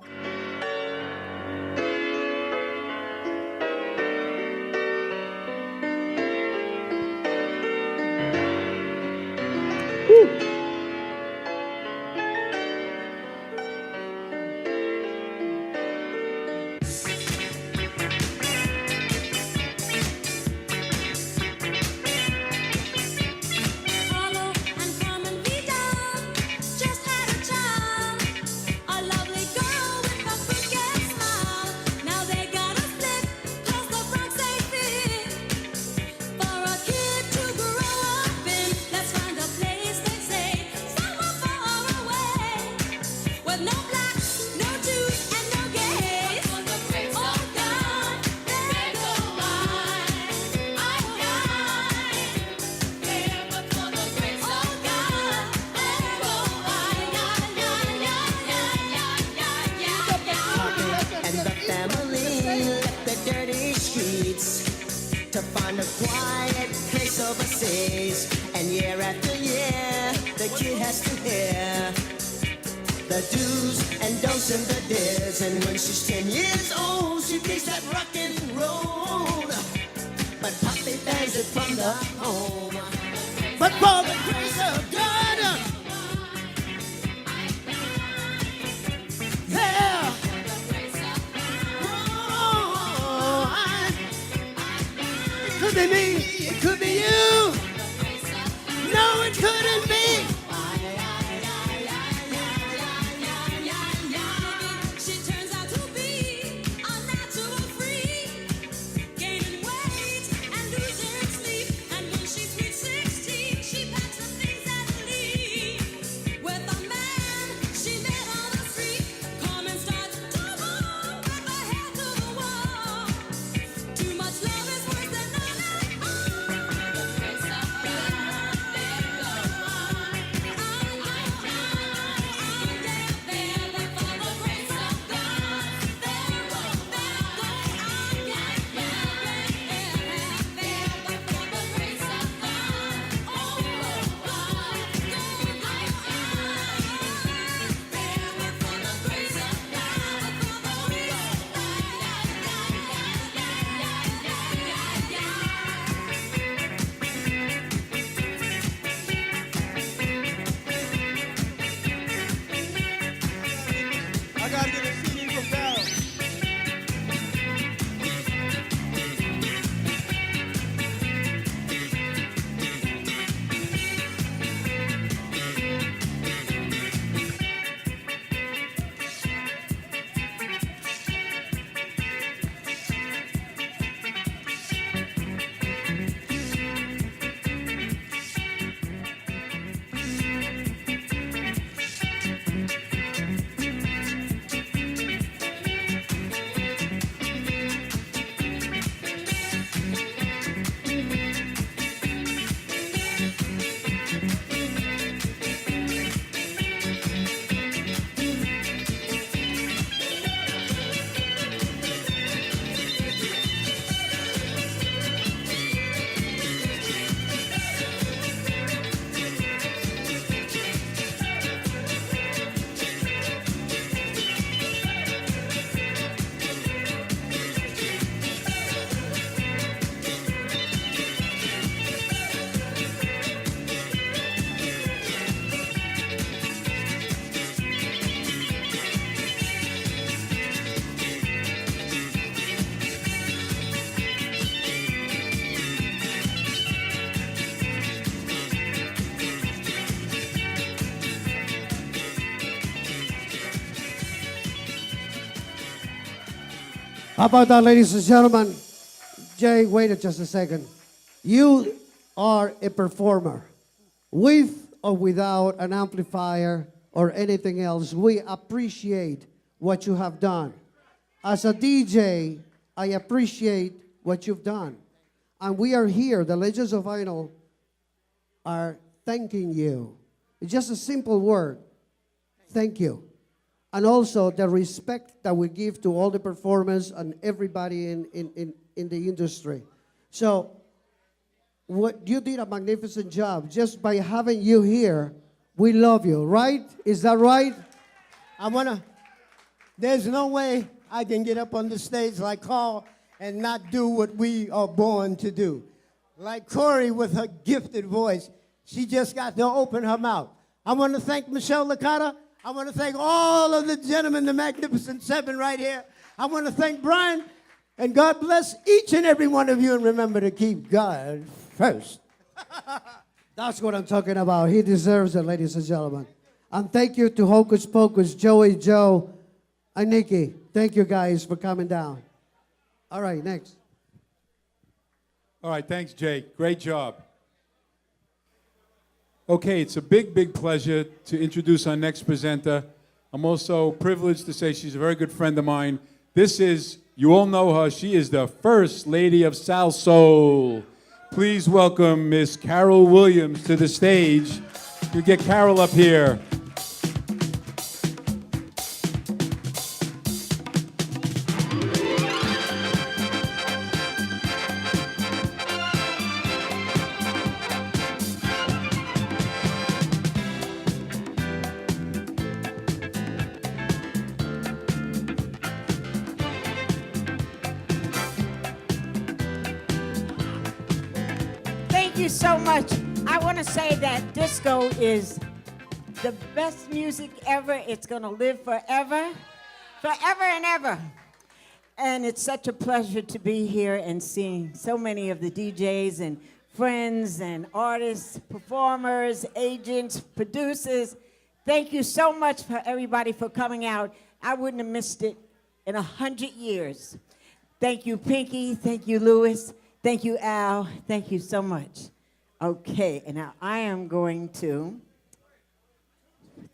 She turns out to be a natural free. How about that, ladies and gentlemen? Jay, wait just a second. You are a performer. With or without an amplifier or anything else, we appreciate what you have done. As a DJ, I appreciate what you've done. And we are here, the Legends of Vinyl are thanking you. It's just a simple word, thank you. And also the respect that we give to all the performers and everybody in the industry. So, what you did a magnificent job just by having you here. We love you, right? Is that right? There's no way I can get up on the stage like Carl and not do what we are born to do. Like Cory with her gifted voice, she just got to open her mouth. I want to thank Michelle Licata. I want to thank all of the gentlemen, the Magnificent Seven right here. I want to thank Brian, and God bless each and every one of you, and remember to keep God first. That's what I'm talking about. He deserves it, ladies and gentlemen. And thank you to Hocus Pocus, Joey, Joe, and Nickey. Thank you guys for coming down. All right, next. All right, thanks, Jay. Great job. Okay, it's a big, big pleasure to introduce our next presenter. I'm also privileged to say she's a very good friend of mine. This is, you all know her, she is the First Lady of Salsoul. Please welcome Miss Carol Williams to the stage. You get Carol up here. Thank you so much. I want to say that disco is the best music ever. It's going to live forever, forever and ever. And it's such a pleasure to be here and seeing so many of the DJs and friends and artists, performers, agents, producers. Thank you so much for everybody for coming out. I wouldn't have missed it in 100 years. Thank you, Pinky. Thank you, Louis. Thank you, Al. Thank you so much. Okay, and now I am going to,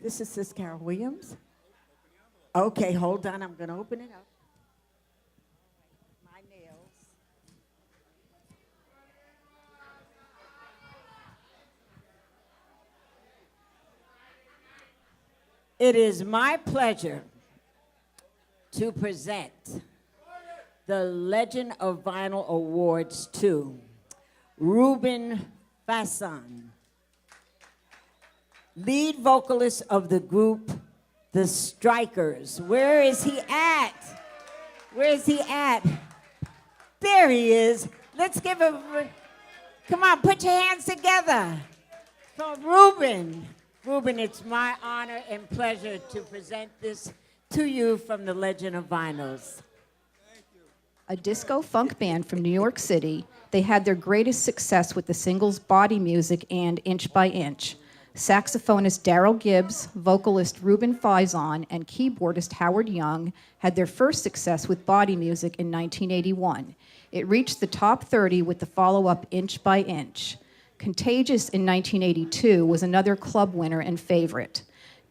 this is Sis Carol Williams. Okay, hold on, I'm going to open it up. My nails. It is my pleasure to present the Legend of Vinyl Awards to Ruben Fasson, lead vocalist of the group The Strikers. Where is he at? Where is he at? There he is. Let's give him, come on, put your hands together for Ruben. Ruben, it's my honor and pleasure to present this to you from the Legend of Vinyls. A disco funk band from New York City, they had their greatest success with the singles Body Music and Inch by Inch. Saxophonist Daryl Gibbs, vocalist Ruben Faison, and keyboardist Howard Young had their first success with Body Music in 1981. It reached the top 30 with the follow-up Inch by Inch. Contagious in 1982 was another club winner and favorite.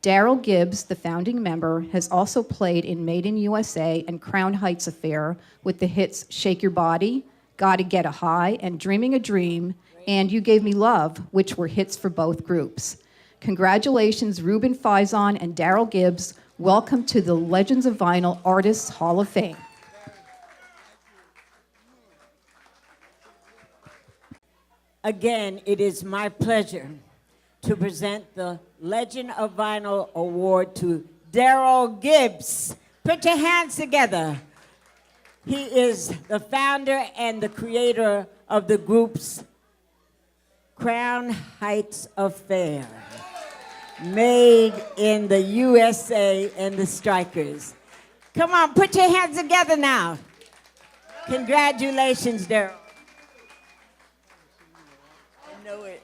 Daryl Gibbs, the founding member, has also played in Made in USA and Crown Heights Affair with the hits Shake Your Body, Gotta Get a High, and Dreaming a Dream, and You Gave Me Love, which were hits for both groups. Congratulations, Ruben Faison and Daryl Gibbs. Welcome to the Legends of Vinyl Artists Hall of Fame. Again, it is my pleasure to present the Legend of Vinyl Award to Daryl Gibbs. Put your hands together. He is the founder and the creator of the group's Crown Heights Affair, Made in the USA and the Strikers. Come on, put your hands together now. Congratulations, Daryl. I know it.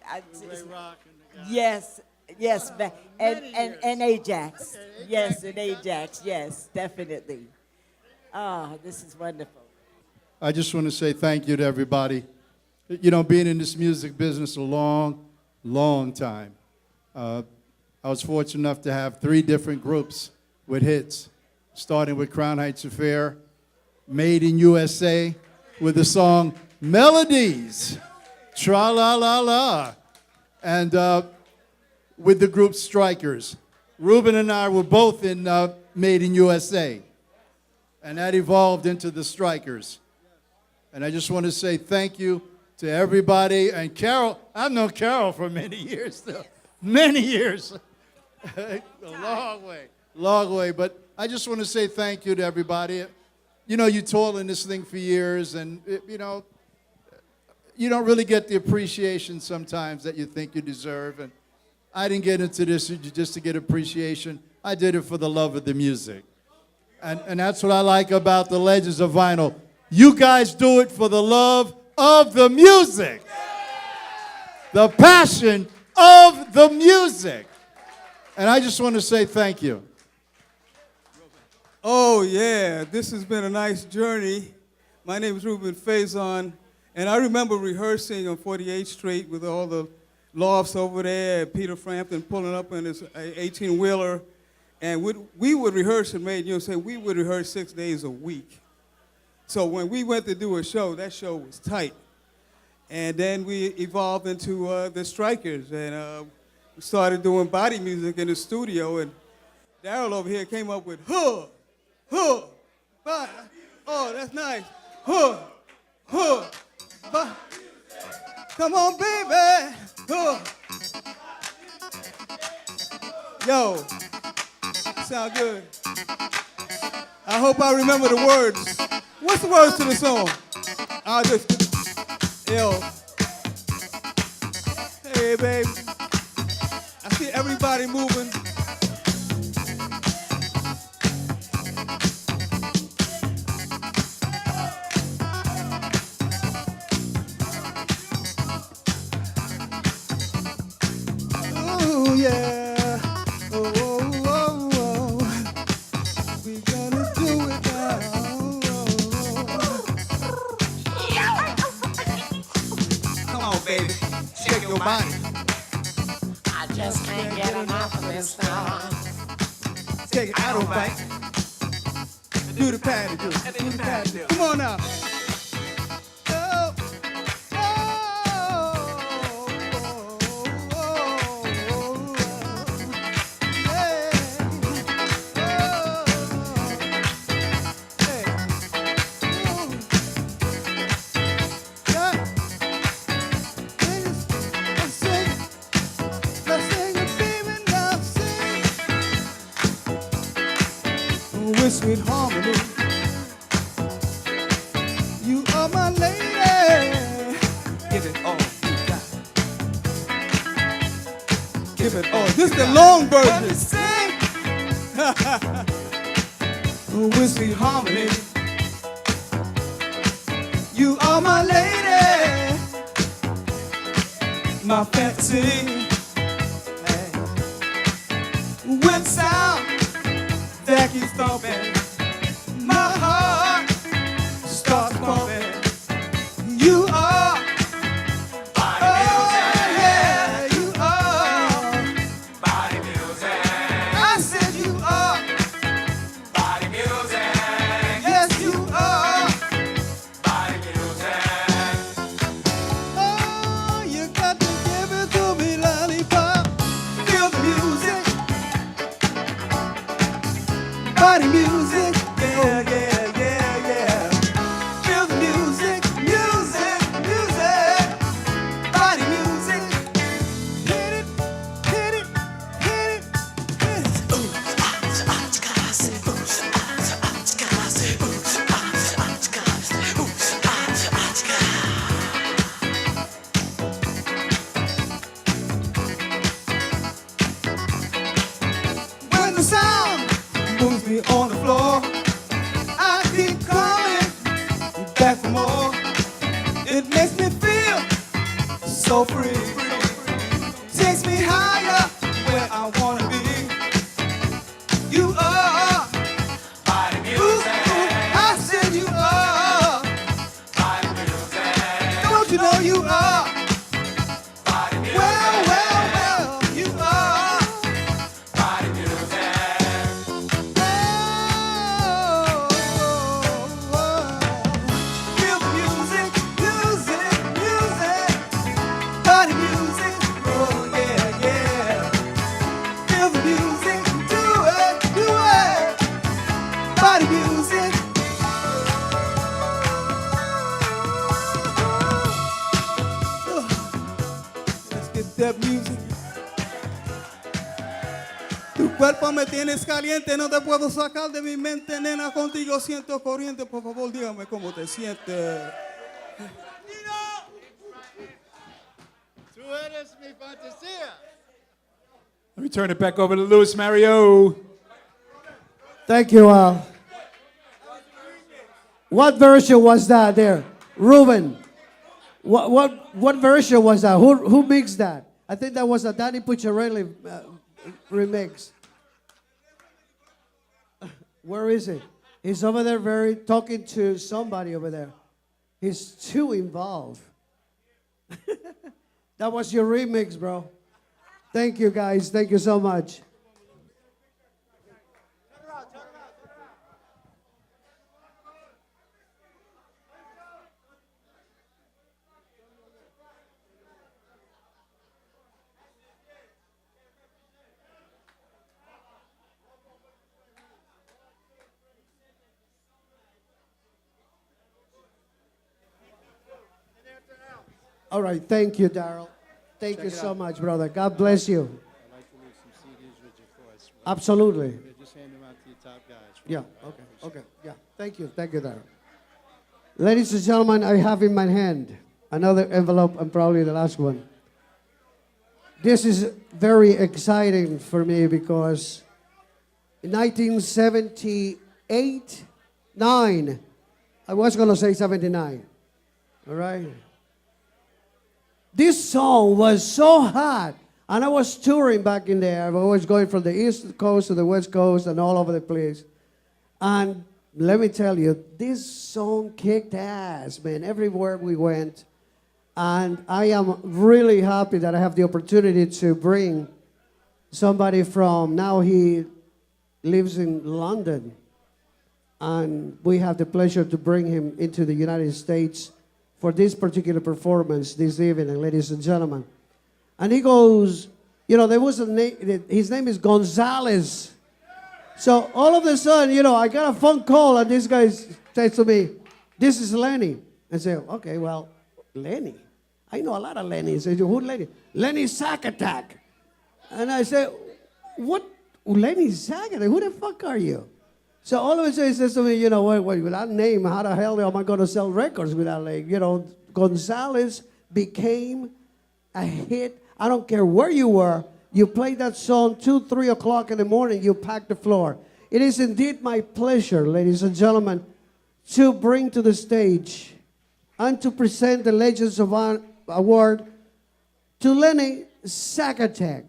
Yes, yes, and Ajax. Yes, and Ajax, yes, definitely. Oh, this is wonderful. I just want to say thank you to everybody. You know, being in this music business a long, long time, I was fortunate enough to have 3 different groups with hits, starting with Crown Heights Affair, Made in USA, with the song Melodies, Tra-la-la-la, and with the group Strikers. Ruben and I were both in Made in USA, and that evolved into the Strikers. And I just want to say thank you to everybody. And Carol, I've known Carol for many years, though. Many years. A long way. But I just want to say thank you to everybody. You know, you toil in this thing for years, and, you know, you don't really get the appreciation sometimes that you think you deserve. And I didn't get into this just to get appreciation. I did it for the love of the music. And that's what I like about the Legends of Vinyl. You guys do it for the love of the music. The passion of the music. And I just want to say thank you. Oh, yeah, this has been a nice journey. My name is Ruben Faison, and I remember rehearsing on 48th Street with all the lofts over there, Peter Frampton pulling up in his 18-wheeler, and we would rehearse and Made in USA. We would rehearse 6 days a week. So when we went to do a show, that show was tight. And then we evolved into the Strikers, and we started doing body music in the studio, and Daryl over here came up with huh, body. Oh, that's nice. Huh, come on, baby. Yo, sound good. I hope I remember the words. What's the words to the song? I'll just, yo. Hey, baby. I see everybody moving. Ooh, yeah. Oh, oh, oh, oh. We gonna do it now. Come on, baby. Shake your body. I just can't get enough of this now. Take it, I don't bite. Do the patty, do the patty. Come on now. Oh, with sweet harmony, you are my lady. Give it all you got. Give it all. This is the long version. With sweet harmony, you are my lady, my fantasy. With sound that keeps thumping, my heart starts pumping. You are body music. Yeah, you are body music. I said you are body music. Yes, you are body music. Oh, you got to give it to me, lollipop. Feel the music. Body music, yeah, yeah, yeah, yeah. Feel the music, music, music. Body music. Hit it, hit it, hit it, hit it. Ooh, when the sound moves me on the floor, I keep coming back for more. It makes me feel so free. Takes me higher where I wanna be. You are body music. Ooh, I Contigo me tienes caliente, no te puedo sacar de mi mente, nena. Contigo siento corriente, por favor, dígame cómo te sientes. Tú eres mi fantasía. Let me turn it back over to Luis Mario. Thank you, Al. What version was that there? Ruben. What version was that? Who mixed that? I think that was a Danny Pucciarelli remix. Where is it? He's over there talking to somebody over there. He's too involved. That was your remix, bro. Thank you, guys. Thank you so much. All right, thank you, Daryl. Thank you so much, brother. God bless you. I'd like to leave some CDs with you for us. Absolutely. Just hand them out to your top guys. Yeah, okay, yeah. Thank you, Daryl. Ladies and gentlemen, I have in my hand another envelope and probably the last one. This is very exciting for me because in 1978, 9, I was going to say 79, all right? This song was so hot, and I was touring back in there. I was going from the East Coast to the West Coast and all over the place. And let me tell you, this song kicked ass, man, everywhere we went. And I am really happy that I have the opportunity to bring somebody from, now he lives in London. And we have the pleasure to bring him into the United States for this particular performance this evening, ladies and gentlemen. And he goes, you know, there was a name, his name is Gonzalez. So all of a sudden, you know, I got a phone call and this guy says to me, this is Lenny. I say, okay, well, Lenny. I know a lot of Lenny. He says, who's Lenny? Lenny Zacatec. And I say, what? Lenny Zacatec? Who the fuck are you? So all of a sudden he says to me, you know, wait, with that name, how the hell am I going to sell records with that name? You know, Gonzalez became a hit. I don't care where you were. You played that song 2, 3 o'clock in the morning, you packed the floor. It is indeed my pleasure, ladies and gentlemen, to bring to the stage and to present the Legends of Honor Award to Lenny Zacatec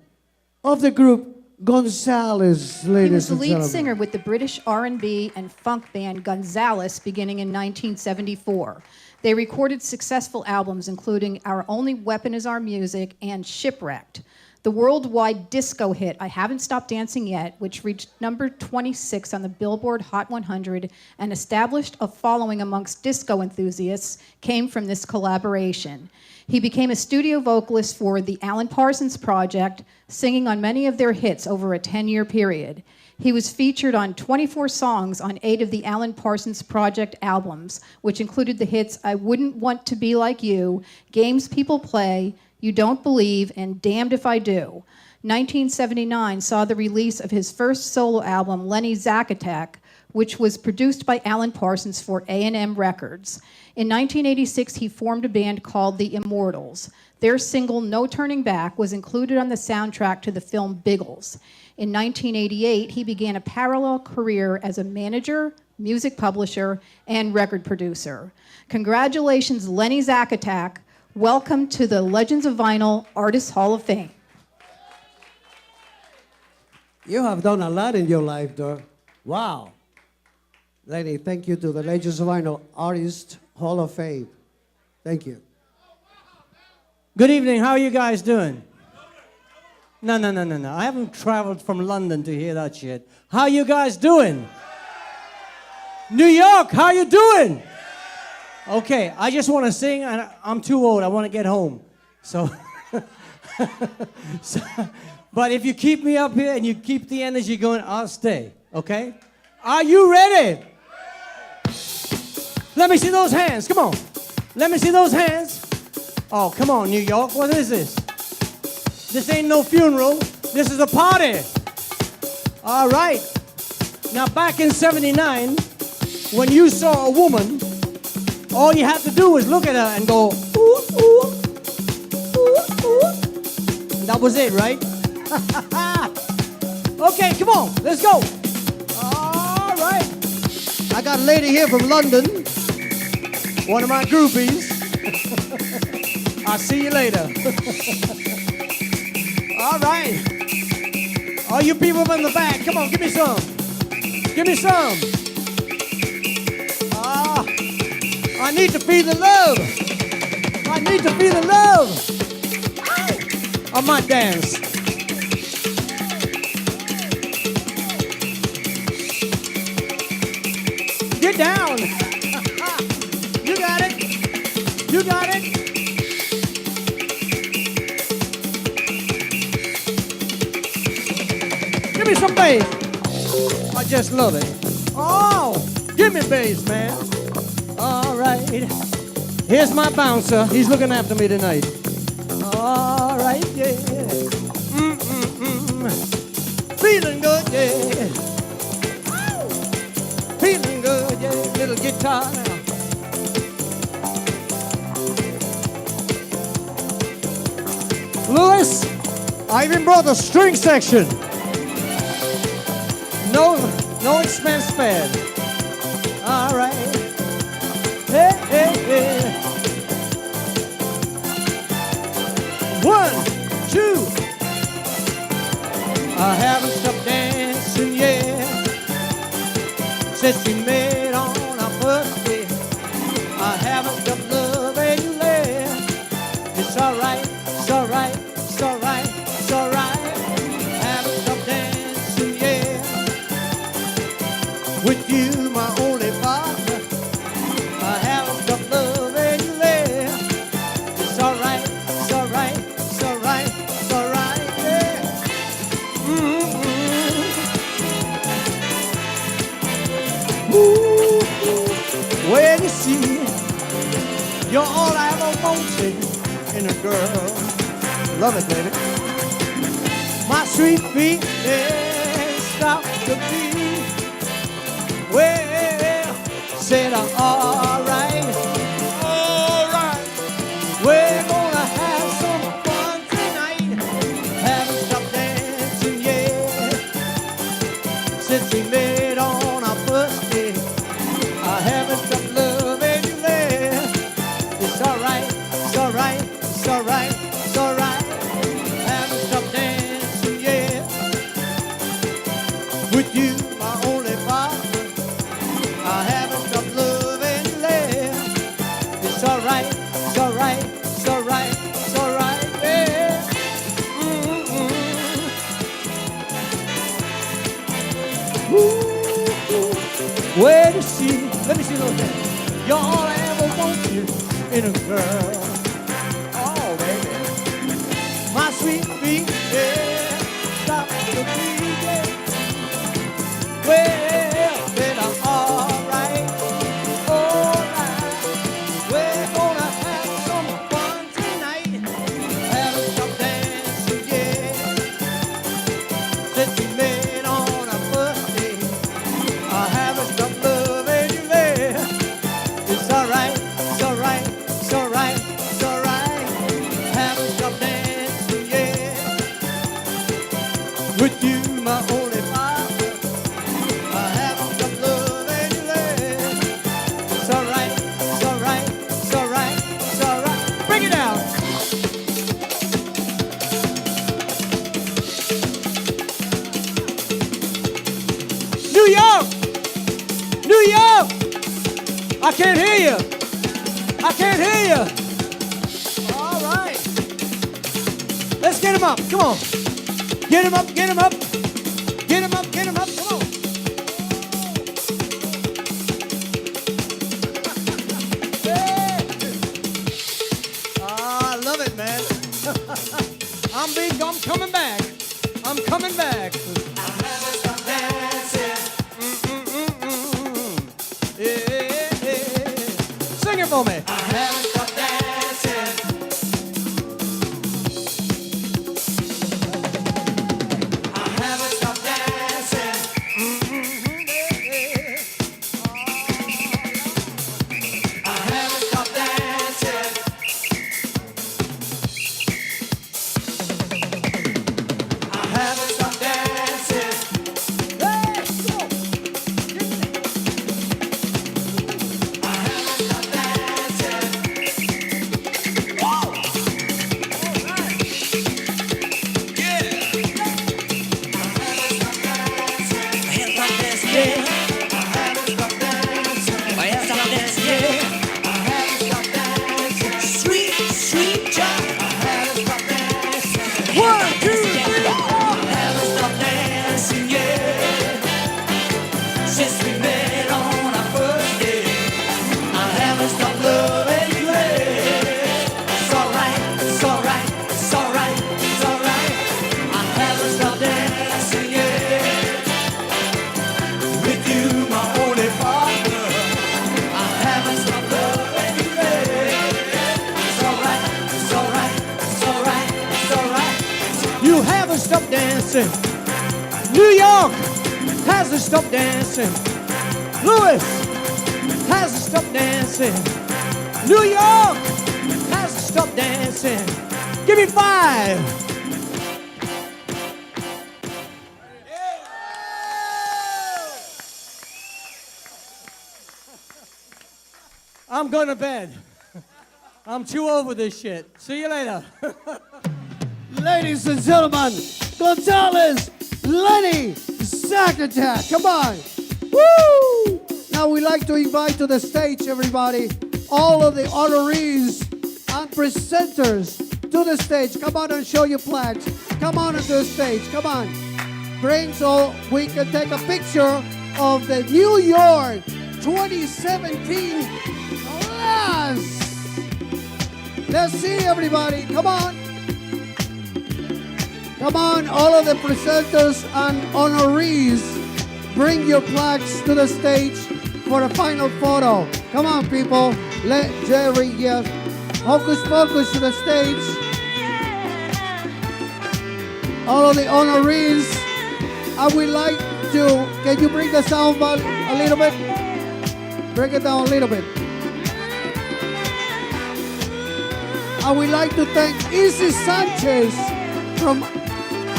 of the group Gonzalez, ladies He was the and lead gentlemen. singer with the British R&B and funk band Gonzalez beginning in 1974. They recorded successful albums including Our Only Weapon Is Our Music and Shipwrecked. The worldwide disco hit I Haven't Stopped Dancing Yet, which reached number 26 on the Billboard Hot 100 and established a following amongst disco enthusiasts, came from this collaboration. He became a studio vocalist for the Alan Parsons Project, singing on many of their hits over a 10-year period. He was featured on 24 songs on 8 of the Alan Parsons Project albums, which included the hits I Wouldn't Want to Be Like You, Games People Play, You Don't Believe, and Damned If I Do. 1979 saw the release of his first solo album, Lenny Zacatec, which was produced by Alan Parsons for A&M Records. In 1986, he formed a band called The Immortals. Their single, No Turning Back, was included on the soundtrack to the film Biggles. In 1988, he began a parallel career as a manager, music publisher, and record producer. Congratulations, Lenny Zacatec. Welcome to the Legends of Vinyl Artists Hall of Fame. You have done a lot in your life, though. Wow. Lenny, thank you to the Legends of Vinyl Artists Hall of Fame. Thank you. Good evening. How are you guys doing? No. I haven't traveled from London to hear that shit. How you guys doing? New York, how you doing? Okay, I just want to sing, and I'm too old. I want to get home. So, but if you keep me up here and you keep the energy going, I'll stay. Okay? Are you ready? Let me see those hands. Come on. Let me see those hands. Oh, come on, New York. What is this? This ain't no funeral. This is a party. All right. Now, back in 79, when you saw a woman, all you had to do was look at her and go, ooh, ooh, ooh, ooh. That was it, right? Okay, come on, let's go. All right. I got a lady here from London, one of my groupies. I'll see you later. All right. All you people in the back, come on, give me some. Give me some. Ah, I need to feel the love. I need to feel the love. I might dance. Get down. You got it. You got it. Give me some bass. I just love it. Oh, give me bass, man. All right. Here's my bouncer. He's looking after me tonight. All right, yeah. Feeling good, yeah. Feeling good, yeah. Little guitar now. Louis, I even brought the string section. No expense spared. All right. Hey, hey, hey. 1, 2. I haven't stopped dancing yet since we met on our first day. I haven't stopped loving you yet. It's all right, it's all right, it's all right, it's all right. Haven't stopped dancing yet with you, my only partner. I haven't stopped loving you yet. It's all right, it's all right, it's all right, it's all right, yeah. Ooh, well, you see, you're all I ever wanted in a girl. Love it, baby. My sweet feet, they stop to beat. Well, said I'm all right, all right. We're gonna have some fun tonight. Haven't stopped dancing yet since we met on our first day. I haven't stopped loving you there. It's all right, it's all right, it's all right, it's all right. Haven't stopped dancing yet with you, my only partner. I haven't stopped loving you there. It's all right, it's all right, it's all right, it's all right, yeah. Where to see? Let me see a little bit. You're all I ever wanted in a girl. Oh, baby. My sweet feet, yeah. Stop the beat, yeah. Well, then I'm all right, all right. We're gonna have some fun tonight. Haven't stopped dancing yet since we met on our first day. I haven't stopped loving you there. It's all right, it's all right, it's all right, it's all right. Haven't stopped dancing yet with you, my only partner. I haven't stopped loving you there. It's all right, it's all right, it's all right, it's all right. Bring it down. New York! New York! I can't hear you. I can't hear you. All right. Let's get him up. Come on. Get him up, get him up. Get him up, get him up. Come on. Hey. Ah, I love it, man. I'm coming back. I'm coming back. I haven't stopped dancing. Yeah. Sing it for me. I haven't stopped dancing. I yeah. I haven't stopped dancing. I haven't stopped dancing, yeah. I haven't stopped dancing. Sweet, sweet child. I haven't stopped dancing. 1, 2, 3, 4. I haven't stopped dancing, yeah. Since we met on our first day. I haven't stopped loving you, yeah. It's alright, it's alright, it's alright, it's alright. I haven't stopped dancing, yeah. With you, my only partner. I haven't stopped loving you, yeah. It's alright, it's alright, it's alright, it's alright. You haven't stopped dancing. New York hasn't stopped dancing. Louis hasn't stopped dancing. New York hasn't stopped dancing. Give me 5. I'm going to bed. I'm too over this shit. See you later. Ladies and gentlemen, Gonzalez, Lenny, Sack Attack. Come on. Woo! Now we'd like to invite to the stage, everybody, all of the honorees and presenters to the stage. Come on and show your flags. Come on to the stage. Come on. Bring so we can take a picture of the New York 2017 class. Let's see everybody. Come on. Come on, all of the presenters and honorees, bring your plaques to the stage for a final photo. Come on, people. Let Jerry, yes. Hocus Pocus to the stage. All of the honorees. I would like to, can you bring the sound a little bit? Bring it down a little bit. I would like to thank Izzy Sanchez from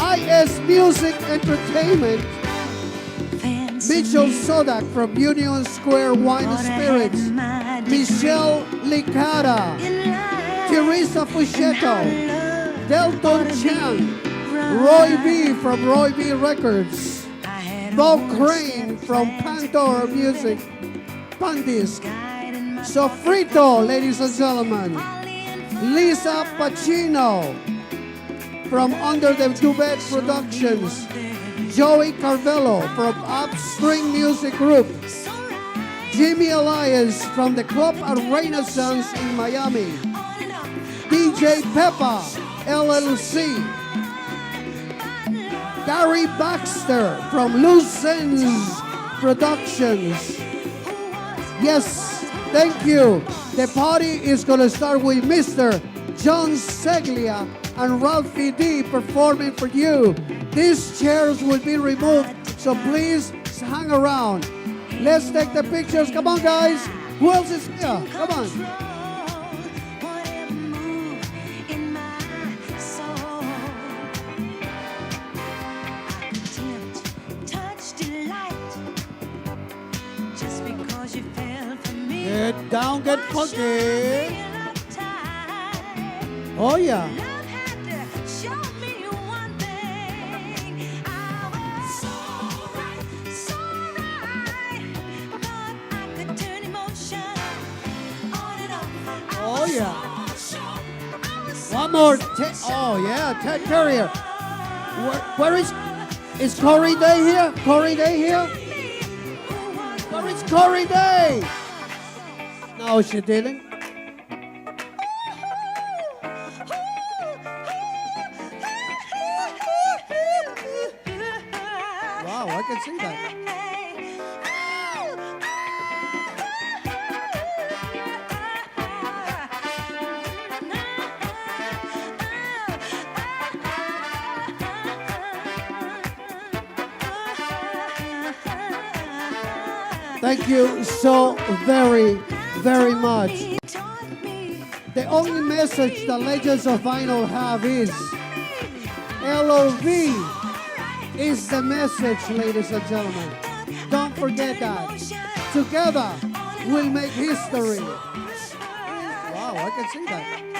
IS Music Entertainment, Mitchell Sodak from Union Square Wine and Spirits, Michelle Licata, Teresa Fuchetto, Delton Chan, Roy B from Roy B Records, Bob Crane from Pandora Music, Pandisc, Sofrito, ladies and gentlemen, Lisa Pacino from Under the Duvet Productions, Joey Carvello from Upstring Music Group, Jimmy Elias from the Club at Renaissance in Miami, DJ Peppa, LLC, Gary Baxter from Loose Ends Productions. Yes, thank you. The party is going to start with Mr. John Seglia and Ralphie D performing for you. These chairs will be removed, so please hang around. Let's take the pictures. Come on, guys. Who else is here? Come on. Get down, get funky. Oh, yeah. Oh, yeah. One more. Oh, yeah. Ted Carrier. Where is Cory Daye here? Cory Daye here? Where is Cory Daye? No, she didn't. Wow, I can see that. Thank you so very much. The only message the Legends of Vinyl have is L.O.V. is the message, ladies and gentlemen. Don't forget that. Together, we'll make history. Wow, I can see that.